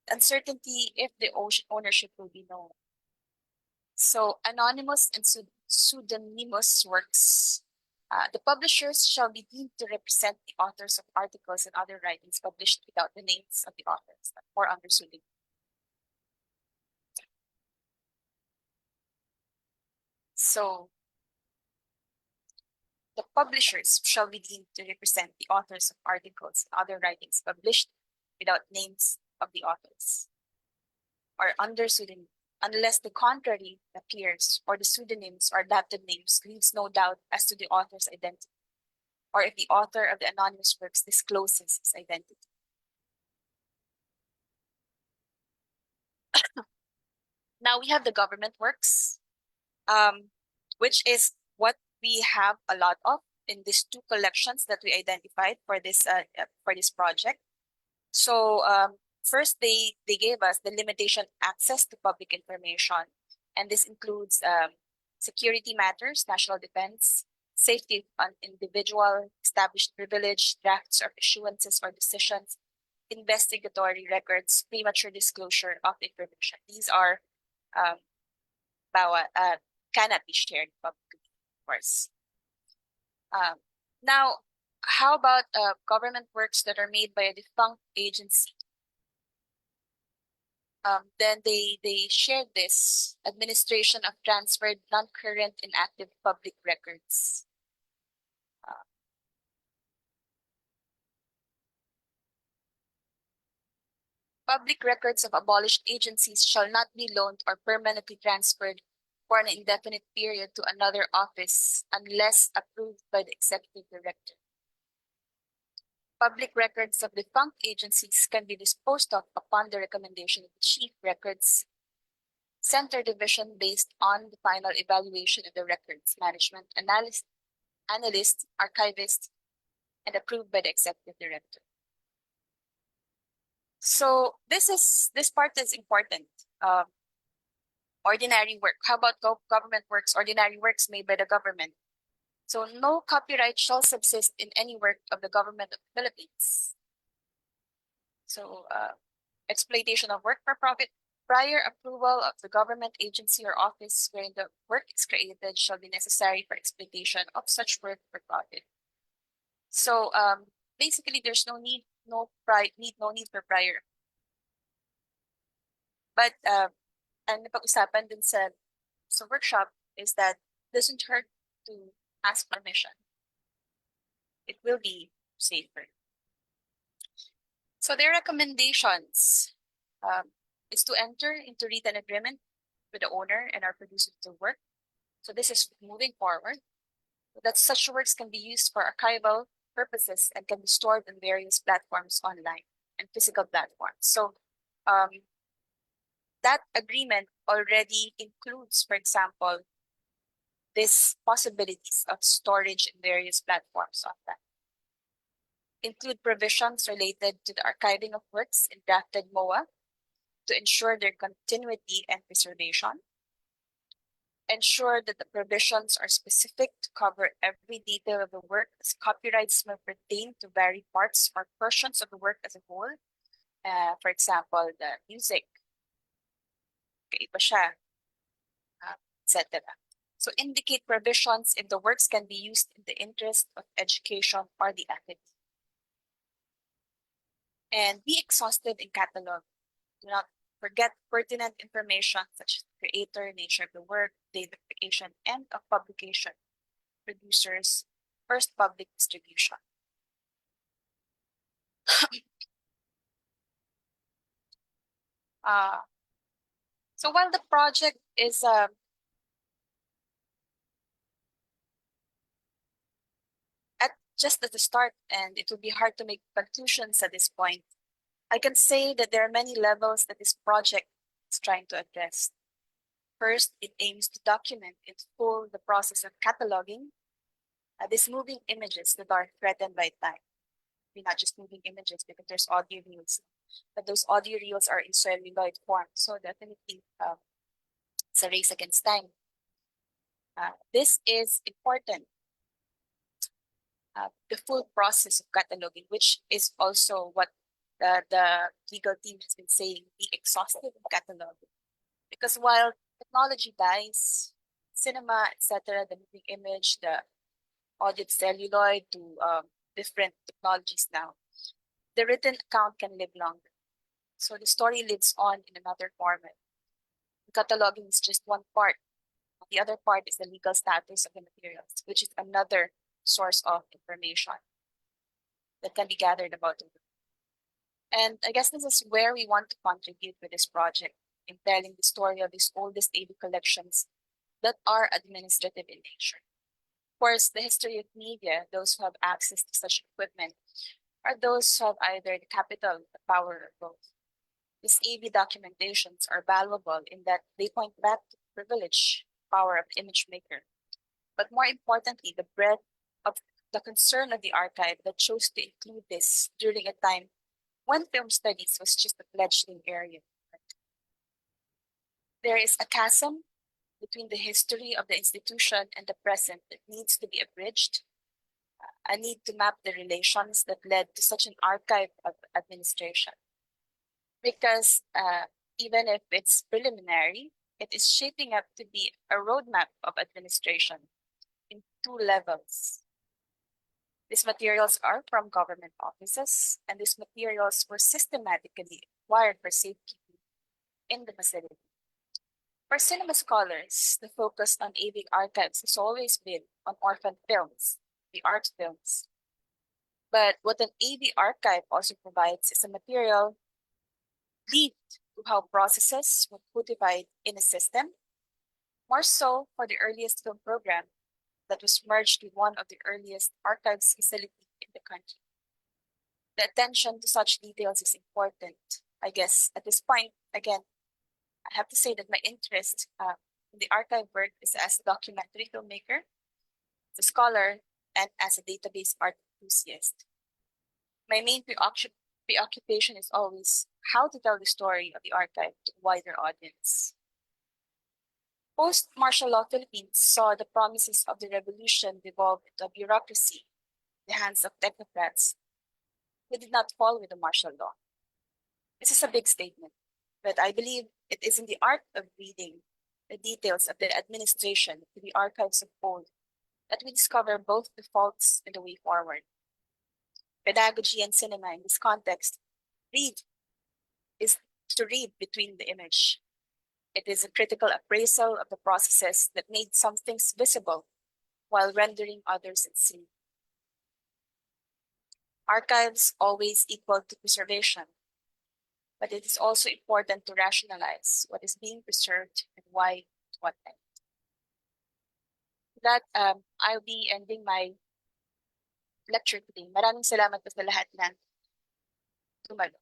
[SPEAKER 4] Uncertainty if the ownership will be known. So anonymous and pseudonymous works. The publishers shall be deemed to represent the authors of articles and other writings published without the names of the authors or under pseudonym. So the publishers shall be deemed to represent the authors of articles and other writings published without names of the authors or under pseudonym. unless the contrary appears or the pseudonyms or adapted names leaves no doubt as to the author's identity, or if the author of the anonymous works discloses his identity. Now we have the government works, which is what we have a lot of in these two collections that we identified for this project. So first, they gave us the limitation access to public information, and this includes security matters, national defense, safety of an individual, established privilege, drafts of issuances or decisions, investigatory records, premature disclosure of information. These are cannot be shared publicly, of course. Now, how about government works that are made by a defunct agency? Then they shared this administration of transferred non-current inactive public records. Public records of abolished agencies shall not be loaned or permanently transferred for an indefinite period to another office unless approved by the executive director. Public records of defunct agencies can be disposed of upon the recommendation of the Chief Records Center Division based on the final evaluation of the records management analyst, archivist, and approved by the executive director. So this part is important. Ordinary work. How about government works? Ordinary works made by the government. So no copyright shall subsist in any work of the government of the Philippines. So exploitation of work for profit. Prior approval of the government agency or office wherein the work is created shall be necessary for exploitation of such work for profit. So basically, there's no need for prior. But ang napag-usapan din sa workshop is that it doesn't hurt to ask permission. It will be safer. So their recommendations is to enter into written agreement with the owner and our producer of the work. So this is moving forward. That such works can be used for archival purposes and can be stored on various platforms online and physical platforms. So that agreement already includes, for example, these possibilities of storage in various platforms online. Include provisions related to the archiving of works in drafted MOA to ensure their continuity and preservation. Ensure that the provisions are specific to cover every detail of the work, as copyrights may pertain to varied parts or portions of the work as a whole. For example, the music, kaiba siya, etc. So indicate provisions if the works can be used in the interest of education or the academy. And be exhaustive in catalog. Do not forget pertinent information such as the creator, nature of the work, date of creation, and of publication, producers, first public distribution. So while the project is just at the start, and it would be hard to make conclusions at this point, I can say that there are many levels that this project is trying to address. First, it aims to document in full the process of cataloging these moving images that are threatened by time. Not just moving images, because there's audio reels, but those audio reels are in celluloid form. So definitely it's a race against time. This is important. The full process of cataloging, which is also what the legal team has been saying, be exhaustive in cataloging. Because while technology dies, cinema, etc., the moving image, the audio celluloid to different technologies now, the written account can live longer. So the story lives on in another format. Cataloging is just one part. The other part is the legal status of the materials, which is another source of information that can be gathered about the work. And I guess this is where we want to contribute with this project. in telling the story of these oldest AV collections that are administrative in nature. Of course, the history of media, those who have access to such equipment, are those who have either the capital, the power, or both. These AV documentations are valuable in that they point back to the privilege, power of the image maker, but more importantly, the breadth of the concern of the archive that chose to include this during a time when film studies was just a fledgling area. There is a chasm between the history of the institution and the present that needs to be abridged, a need to map the relations that led to such an archive of administration. Because even if it's preliminary, it is shaping up to be a roadmap of administration in two levels. These materials are from government offices, and these materials were systematically acquired for safekeeping in the facility. For cinema scholars, the focus on AV archives has always been on orphan films, the art films. But what an AV archive also provides is a material linked to how processes were codified in a system, more so for the earliest film program that was merged with one of the earliest archives facilities in the country. The attention to such details is important. I guess at this point, again, I have to say that my interest in the archive work is as a documentary filmmaker, as a scholar, and as a database art enthusiast. My main preoccupation is always how to tell the story of the archive to a wider audience. Post-martial law Philippines saw the promises of the revolution devolve into a bureaucracy in the hands of technocrats who did not follow with the martial law. This is a big statement, but I believe it is in the art of reading the details of the administration to the archives of old that we discover both the faults and the way forward. Pedagogy and cinema in this context is to read between the image. It is a critical appraisal of the processes that made some things visible while rendering others unseen. Archives always equal to preservation, but it is also important to rationalize what is being preserved and why, to what end. With that, I'll be ending my lecture today. Maraming salamat po sa lahat ng tumalo.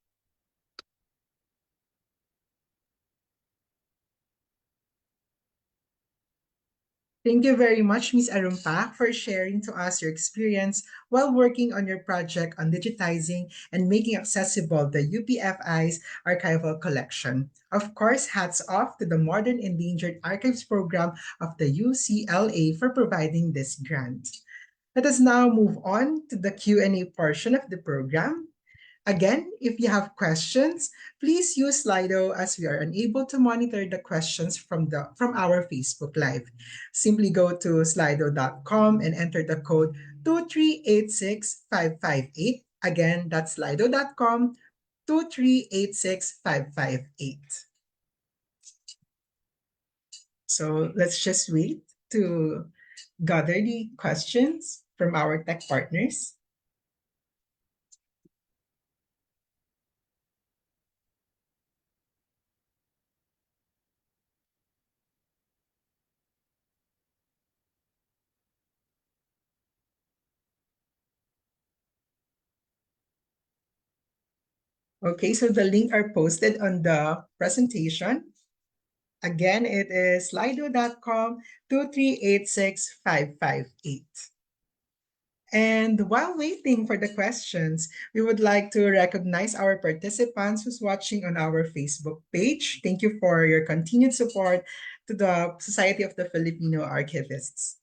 [SPEAKER 1] Thank you very much, Ms. Arumpac, for sharing to us your experience while working on your project on digitizing and making accessible the UPFI's archival collection. Of course, hats off to the Modern Endangered Archives Program of the UCLA for providing this grant. Let us now move on to the Q&A portion of the program. Again, if you have questions, please use Slido as we are unable to monitor the questions from our Facebook Live. Simply go to slido.com and enter the code 2386558. Again, that's slido.com 2386558. So let's just wait to gather the questions from our tech partners. Okay, so the link are posted on the presentation. Again, it is slido.com 2386558. And while waiting for the questions, we would like to recognize our participants who's watching on our Facebook page. Thank you for your continued support to the Society of the Filipino Archivists.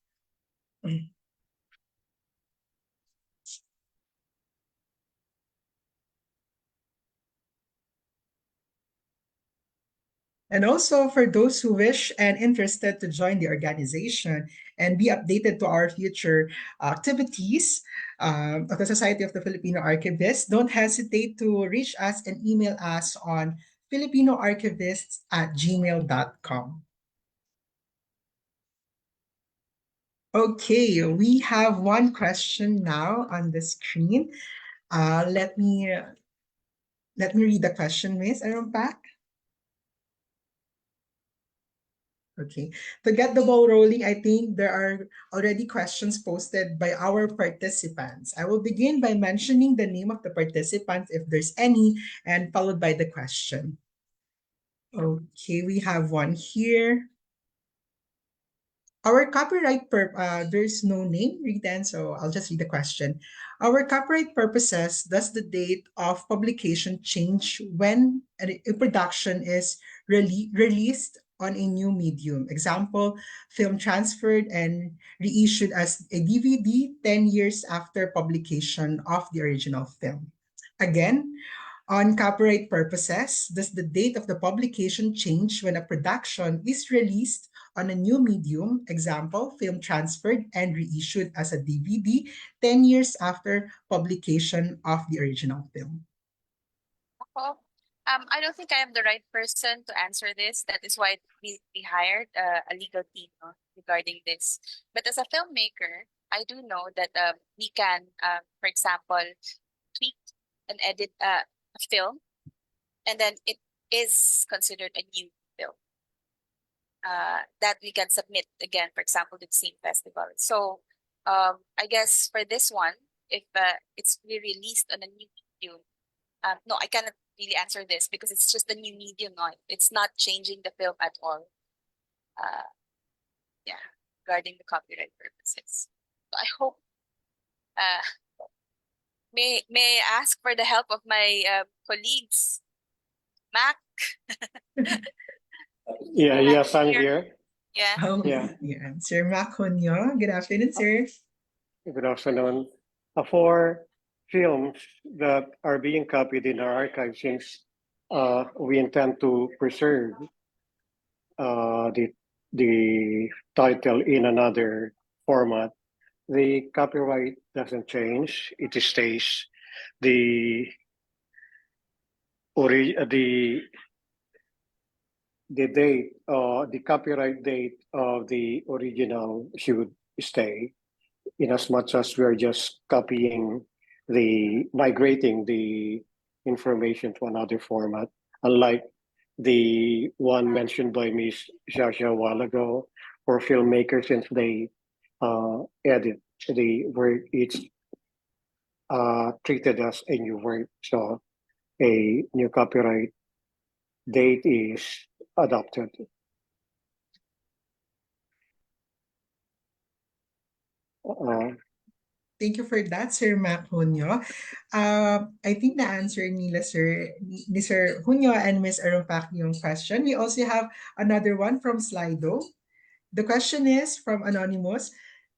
[SPEAKER 1] And also for those who wish and interested to join the organization and be updated to our future activities of the Society of the Filipino Archivists, don't hesitate to reach us and email us on filipinoarchivists@gmail.com. Okay, we have one question now on the screen. Let me read the question, Miss Arumpac. Okay. To get the ball rolling, I think there are already questions posted by our participants. I will begin by mentioning the name of the participants if there's any, and followed by the question. Okay, we have one here. There's no name written, so I'll just read the question. Our copyright purposes, does the date of publication change when a production is released on a new medium? Example, film transferred and reissued as a DVD 10 years after publication of the original film. Again, on copyright purposes, does the date of the publication change when a production is released on a new medium, example, film transferred and reissued as a DVD 10 years after publication of the original film?
[SPEAKER 4] Ako, I don't think I am the right person to answer this. That is why we hired a legal team, no, regarding this. But as a filmmaker, I do know that we can, for example, tweak and edit a film, and then it is considered a new film that we can submit again, for example, to the same festival. So I guess for this one, if it's re-released on a new medium, no, I cannot really answer this because it's just a new medium now. It's not changing the film at all. Yeah, regarding the copyright purposes. So I hope may I ask for the help of my colleagues, Mac.
[SPEAKER 5] Yes, I'm here.
[SPEAKER 4] Yeah.
[SPEAKER 5] Yeah.
[SPEAKER 1] Yeah. Sir Mac Junio, good afternoon, sir.
[SPEAKER 5] Good afternoon. For films that are being copied in our archive, since we intend to preserve the title in another format, the copyright doesn't change. It stays. The the date, the copyright date of the original should stay, in as much as we're just migrating the information to another format, unlike the one mentioned by Ms. Shasha a while ago, for filmmakers, since they edit the work, it's treated as a new work. So a new copyright date is adopted.
[SPEAKER 1] Thank you for that, Sir Mac Junio. I think na-answer ni Sir Junio and Ms. Arumpac yung question. We also have another one from Slido. The question is from Anonymous.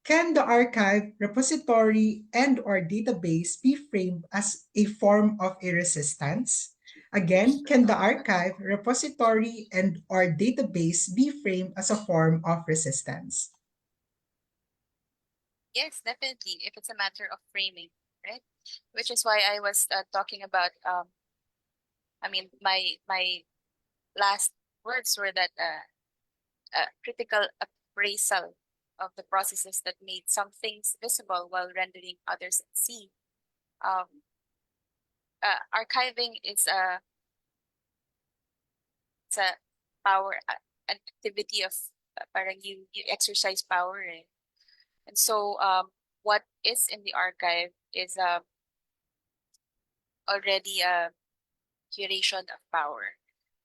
[SPEAKER 1] Can the archive, repository, and or database be framed as a form of a resistance? Again, can the archive, repository, and or database be framed as a form of resistance?
[SPEAKER 4] Yes, definitely. If it's a matter of framing, right? Which is why I was talking about. I mean, my last words were that critical appraisal of the processes that made some things visible while rendering others unseen. Archiving is it's a power, an activity of parang you exercise power, eh? And so what is in the archive is already a curation of power.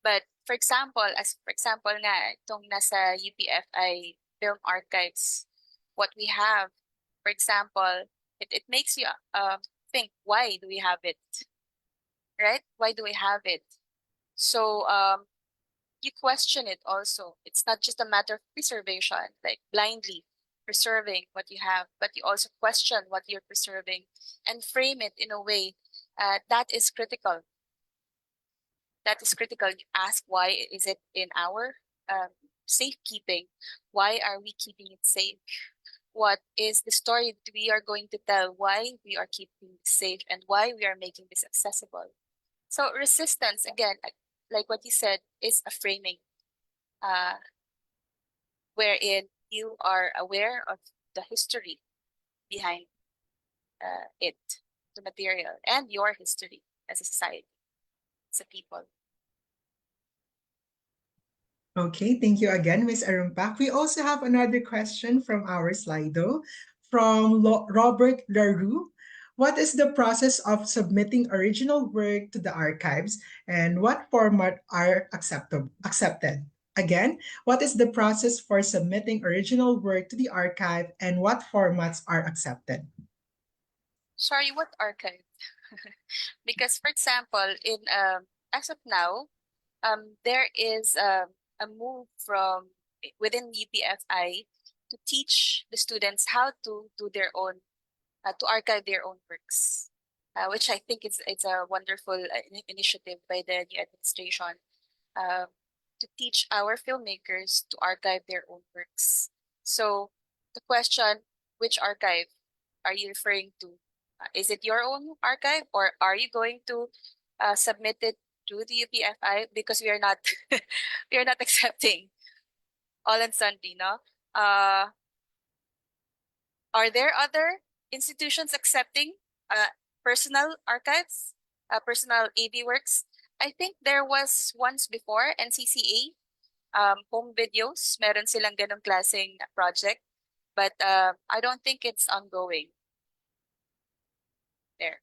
[SPEAKER 4] But for example, nga, itong nasa UPFI film archives, what we have, for example, it makes you think, why do we have it? Right? Why do we have it? So you question it also. It's not just a matter of preservation, like blindly preserving what you have, but you also question what you're preserving and frame it in a way that is critical. That is critical. You ask, why is it in our safekeeping? Why are we keeping it safe? What is the story that we are going to tell? Why we are keeping it safe and why we are making this accessible? So resistance, again, like what you said, is a framing wherein you are aware of the history behind it, the material, and your history as a society, as a people.
[SPEAKER 1] Okay, thank you again, Ms. Arumpac. We also have another question from our Slido from Robert Larue. What is the process of submitting original work to the archives and what format are accepted? Again, what is the process for submitting original work to the archive and what formats are accepted?
[SPEAKER 4] Sorry, what archive? Because, for example, in as of now, there is a move from within UPFI to teach the students how to do their own, to archive their own works, which I think it's a wonderful initiative by the new administration, uh, to teach our filmmakers to archive their own works. So the question, which archive are you referring to? Is it your own archive, or are you going to submit it to the UPFI? Because we are not we are not accepting all and sundry, no? Are there other institutions accepting personal archives, personal AV works? I think there was once before, NCCA, home videos, meron silang ganong klaseng project, but I don't think it's ongoing there.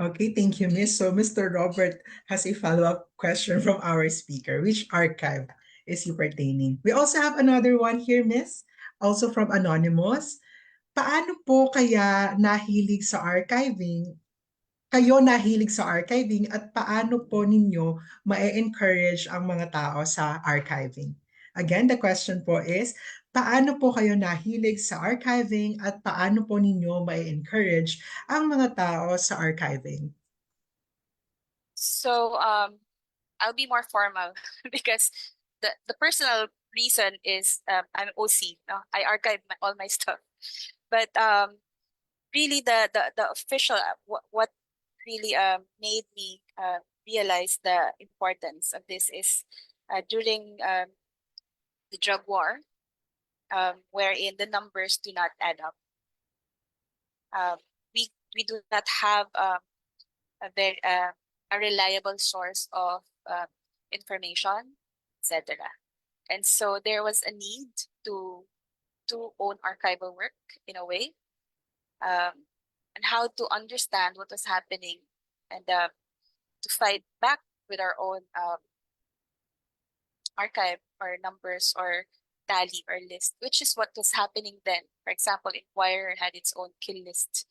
[SPEAKER 1] Okay, thank you, Miss. So Mr. Robert has a follow-up question from our speaker. Which archive is he pertaining? We also have another one here, Miss, also from Anonymous. Paano po kaya nahilig sa archiving? Kayo nahilig sa archiving at paano po ninyo ma-encourage ang mga tao sa archiving? Again, the question po is, paano po kayo nahilig sa archiving at paano po ninyo ma-encourage ang mga tao sa archiving?
[SPEAKER 4] So I'll be more formal because the personal reason is I'm OC. No? I archive all my stuff, but really the official what really made me realize the importance of this is during the drug war, wherein the numbers do not add up. We do not have a very a reliable source of information, etc. And so there was a need to own archival work in a way, and how to understand what was happening, and to fight back with our own archive or numbers or tally or list, which is what was happening then. For example, Inquirer had its own kill list,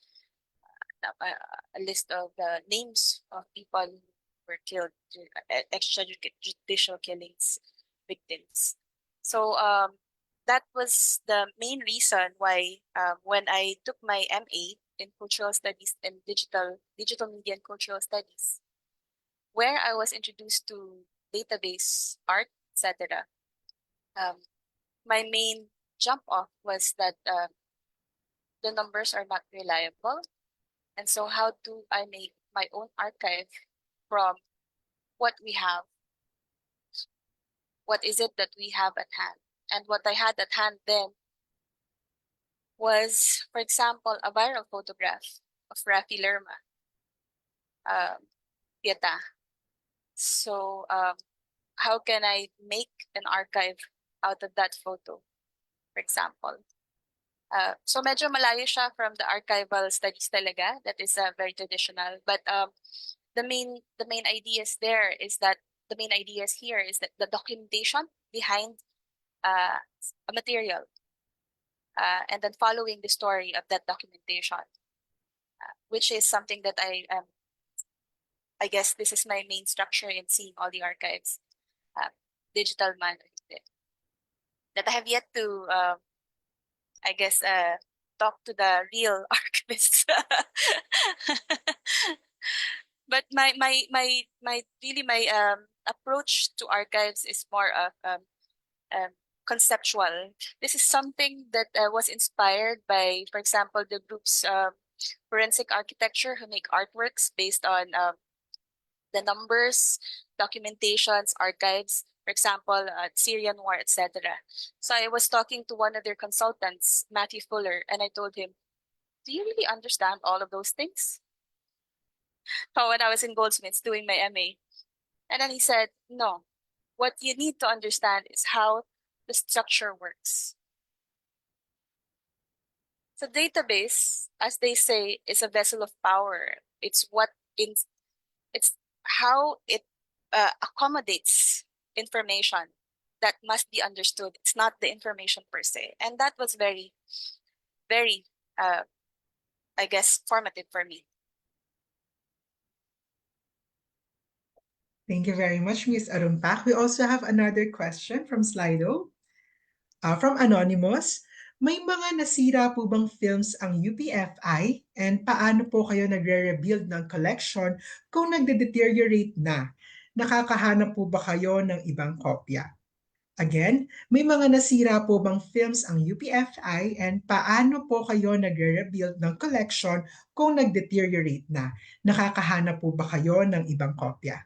[SPEAKER 4] a list of the names of people who were killed, extrajudicial killings victims. So that was the main reason why when I took my MA in Cultural Studies and Digital Media and Cultural Studies, where I was introduced to database art, etc. My main jump off was that the numbers are not reliable, and so how do I make my own archive from what we have? What is it that we have at hand? And what I had at hand then was, for example, a viral photograph of Rafi Lerma, Pieta. So how can I make an archive out of that photo, for example? So medyo malayo siya from the archival studies talaga. That is very traditional. But the main ideas there is that the main ideas here is that the documentation behind a material, and then following the story of that documentation, which is something that I guess this is my main structure in seeing all the archives, digital man, that I have yet to, I guess, talk to the real archivists. But my really my approach to archives is more of conceptual. This is something that was inspired by, for example, the groups forensic architecture who make artworks based on the numbers, documentations, archives, for example, Syrian war, etc. So I was talking to one of their consultants, Matthew Fuller, and I told him, do you really understand all of those things? So when I was in Goldsmiths doing my MA. And then he said, no, what you need to understand is how the structure works. So database, as they say, is a vessel of power. It's how it accommodates information that must be understood. It's not the information per se, and that was very, very, I guess, formative for me.
[SPEAKER 1] Thank you very much, Ms. Arumpac. We also have another question from Slido. From Anonymous, may mga nasira po bang films ang UPFI and paano po kayo nagre-rebuild ng collection kung nagde-deteriorate na? Nakakahanap po ba kayo ng ibang kopya? Again, may mga nasira po bang films ang UPFI and paano po kayo nagre-rebuild ng collection kung nag-deteriorate na? Nakakahanap po ba kayo ng ibang kopya?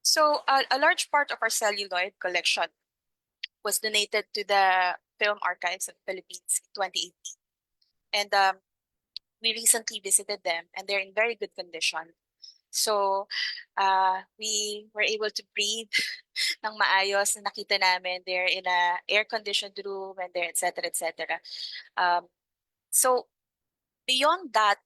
[SPEAKER 4] So a large part of our celluloid collection was donated to the Film Archives of the Philippines in 2018. And we recently visited them, and they're in very good condition. So we were able to breathe ng maayos. Nakita namin they're in a air-conditioned room, and they're et cetera, et cetera. So beyond that,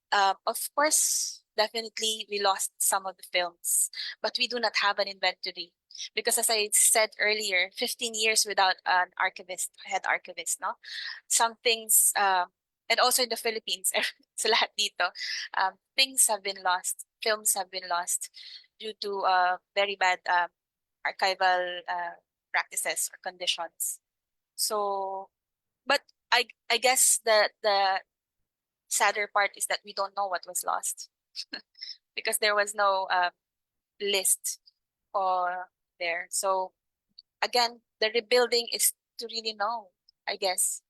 [SPEAKER 4] of course, definitely we lost some of the films, but we do not have an inventory. Because as I said earlier, 15 years without an archivist, head archivist, no? Some things, and also in the Philippines, sa lahat dito, things have been lost, films have been lost due to very bad archival practices or conditions. So, but I guess the sadder part is that we don't know what was lost because there was no list or there. So again, the rebuilding is to really know, I guess,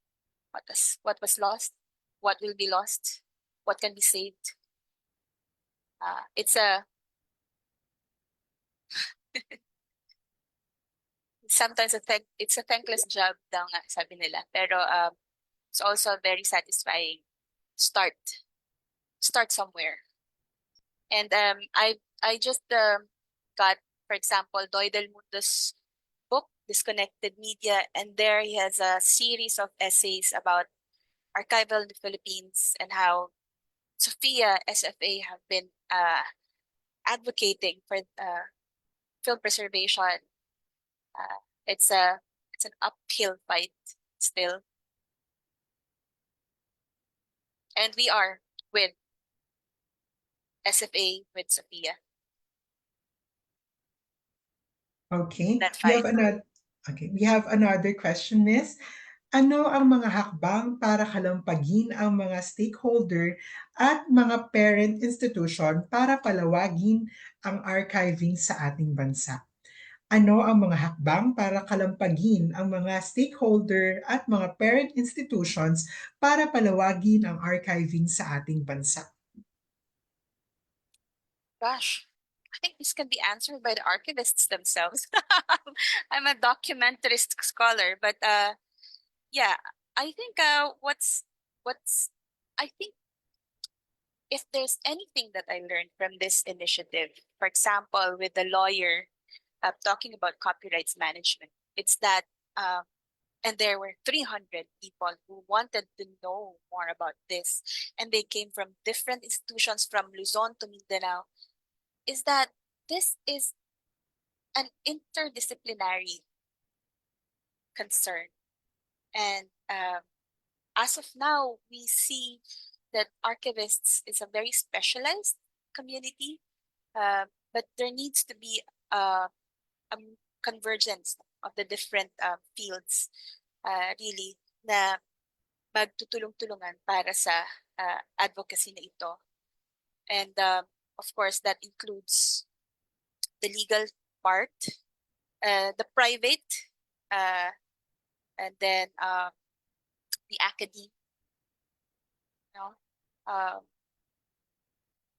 [SPEAKER 4] what was lost, what will be lost, what can be saved. It's a sometimes it's a thankless job daw nga sabi nila. Pero it's also a very satisfying start somewhere. And I just got, for example, Doy del Mundo's book, Disconnected Media, and there he has a series of essays about archival in the Philippines and how Sophia SFA have been advocating for film preservation. It's an uphill fight still, and we are with SFA with Sophia.
[SPEAKER 1] Okay.
[SPEAKER 4] That
[SPEAKER 1] We have
[SPEAKER 4] fight.
[SPEAKER 1] we have another question, Miss. Ano ang mga hakbang para kalampagin ang mga stakeholder at mga parent institution para palawagin ang archiving sa ating bansa? Ano ang mga hakbang para kalampagin ang mga stakeholder at mga parent institutions para palawagin ang archiving sa ating bansa?
[SPEAKER 4] Gosh, I think this can be answered by the archivists themselves. I'm a documentarist scholar, but yeah, I think what's I think if there's anything that I learned from this initiative, for example, with the lawyer talking about copyrights management, it's that and there were 300 people who wanted to know more about this, and they came from different institutions from Luzon to Mindanao, is that this is an interdisciplinary concern. And as of now, we see that archivists is a very specialized community, but there needs to be a convergence of the different fields, really, na magtutulong-tulungan para sa advocacy na ito. And of course, that includes the legal part, the private, and then the academe. You know,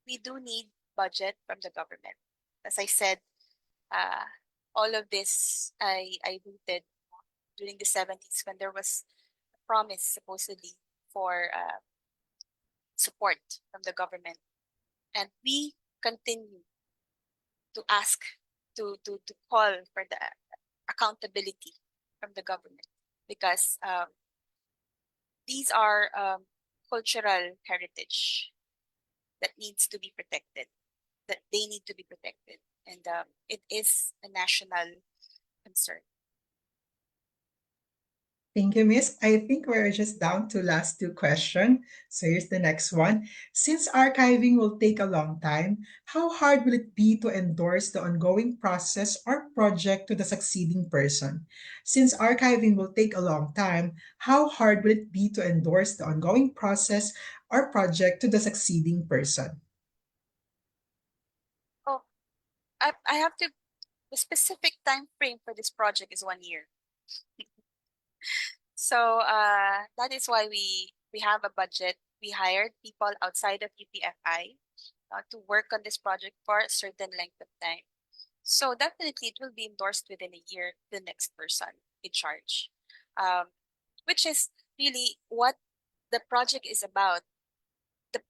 [SPEAKER 4] we do need budget from the government. As I said, all of this I rooted during the 70s when there was a promise supposedly for support from the government. And we continue to ask to call for the accountability from the government, because these are cultural heritage that needs to be protected, that they need to be protected, and it is a national concern.
[SPEAKER 1] Thank you, Miss. I think we're just down to last two questions. So here's the next one. Since archiving will take a long time, how hard will it be to endorse the ongoing process or project to the succeeding person? Since archiving will take a long time, how hard will it be to endorse the ongoing process or project to the succeeding person?
[SPEAKER 4] Oh, I have to. The specific time frame for this project is 1 year. So that is why we have a budget. We hired people outside of UPFI to work on this project for a certain length of time. So definitely it will be endorsed within a year, the next person in charge, which is really what the project is about.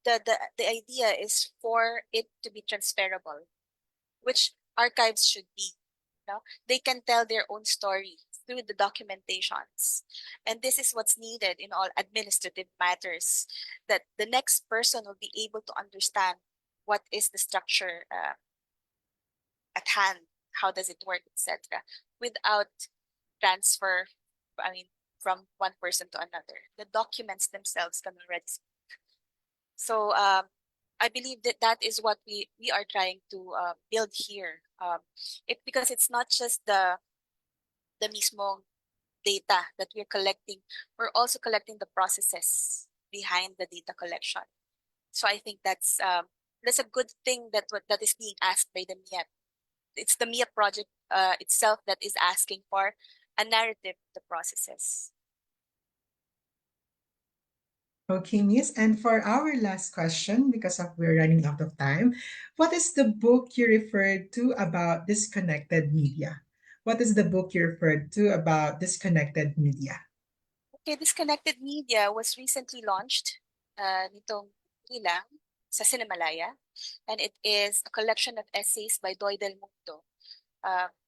[SPEAKER 4] The idea is for it to be transferable, which archives should be. They can tell their own story through the documentations. And this is what's needed in all administrative matters, that the next person will be able to understand what is the structure at hand, how does it work, etc., without transfer, I mean, from one person to another. The documents themselves can already speak. So I believe that that is what we are trying to build here. Because it's not just the mismong data that we're collecting, we're also collecting the processes behind the data collection. So I think that's a good thing that is being asked by the MIA. It's the MIA project itself that is asking for a narrative of the processes.
[SPEAKER 1] Okay, Miss. And for our last question, because we're running out of time, what is the book you referred to about disconnected media? What is the book you referred to about disconnected media?
[SPEAKER 4] Okay, Disconnected Media was recently launched nitong lang sa Cinemalaya, and it is a collection of essays by Doy Del Mundo.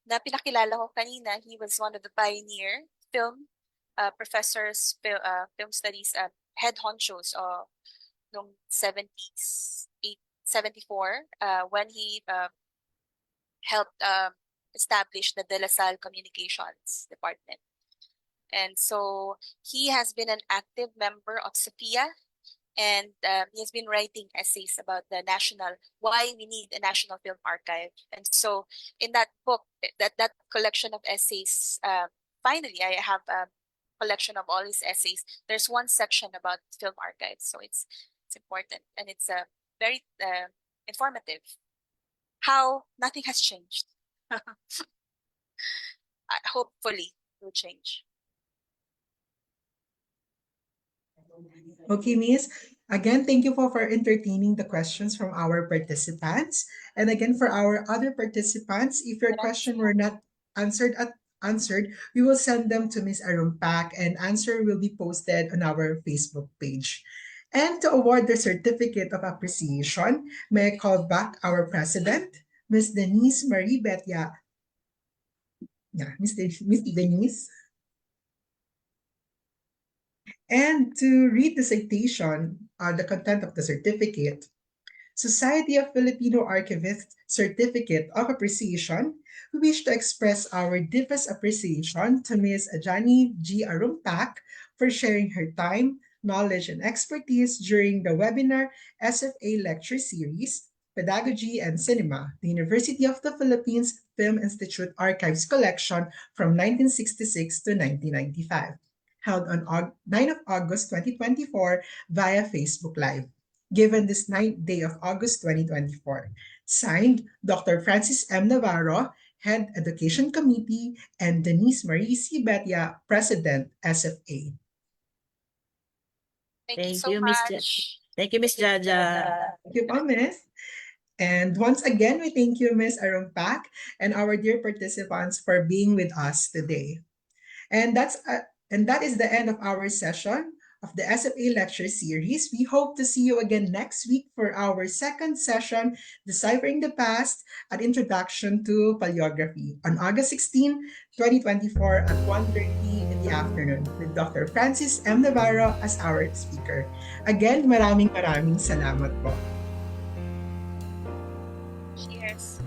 [SPEAKER 4] Na pinakilala ko kanina, he was one of the pioneer film professors, film studies, head honchos noong 70s, 74, when he helped establish the De La Salle Communications Department. And so he has been an active member of SFA, and he has been writing essays about why we need a national film archive. And so in that book, that collection of essays, finally I have a collection of all his essays. There's one section about film archives, so it's important, and it's very informative. How nothing has changed. Hopefully it will change.
[SPEAKER 1] Okay, Miss. Again, thank you for entertaining the questions from our participants. And again, for our other participants, if your question were not answered, we will send them to Miss Arumpac, and answer will be posted on our Facebook page. And to award the certificate of appreciation, may I call back our president, Miss Denise Marie Betia. Yeah, Miss Denise. And to read the citation, the content of the certificate, Society of Filipino Archivists Certificate of Appreciation, we wish to express our deepest appreciation to Ms. Adjani Arumpac for sharing her time, knowledge, and expertise during the webinar SFA lecture series, Pedagogy and Cinema, the University of the Philippines Film Institute Archives Collection from 1966 to 1995, held on 9 of August 2024 via Facebook Live, given this 9th day of August 2024. Signed, Dr. Francis M. Navarro, Head Education Committee, and Denise Marie C. Betia, President, SFA.
[SPEAKER 4] Thank you so
[SPEAKER 3] you, Miss.
[SPEAKER 4] much.
[SPEAKER 3] Thank you, Miss Jaja.
[SPEAKER 1] Thank you po, Miss. And once again, we thank you, Ms. Arumpac, and our dear participants for being with us today. And that is the end of our session of the SFA lecture series. We hope to see you again next week for our second session, Deciphering the Past, an Introduction to Paleography, on August 16, 2024 at 1:30 in the afternoon with Dr. Francis M. Navarro as our speaker. Again, maraming salamat po.
[SPEAKER 4] Cheers.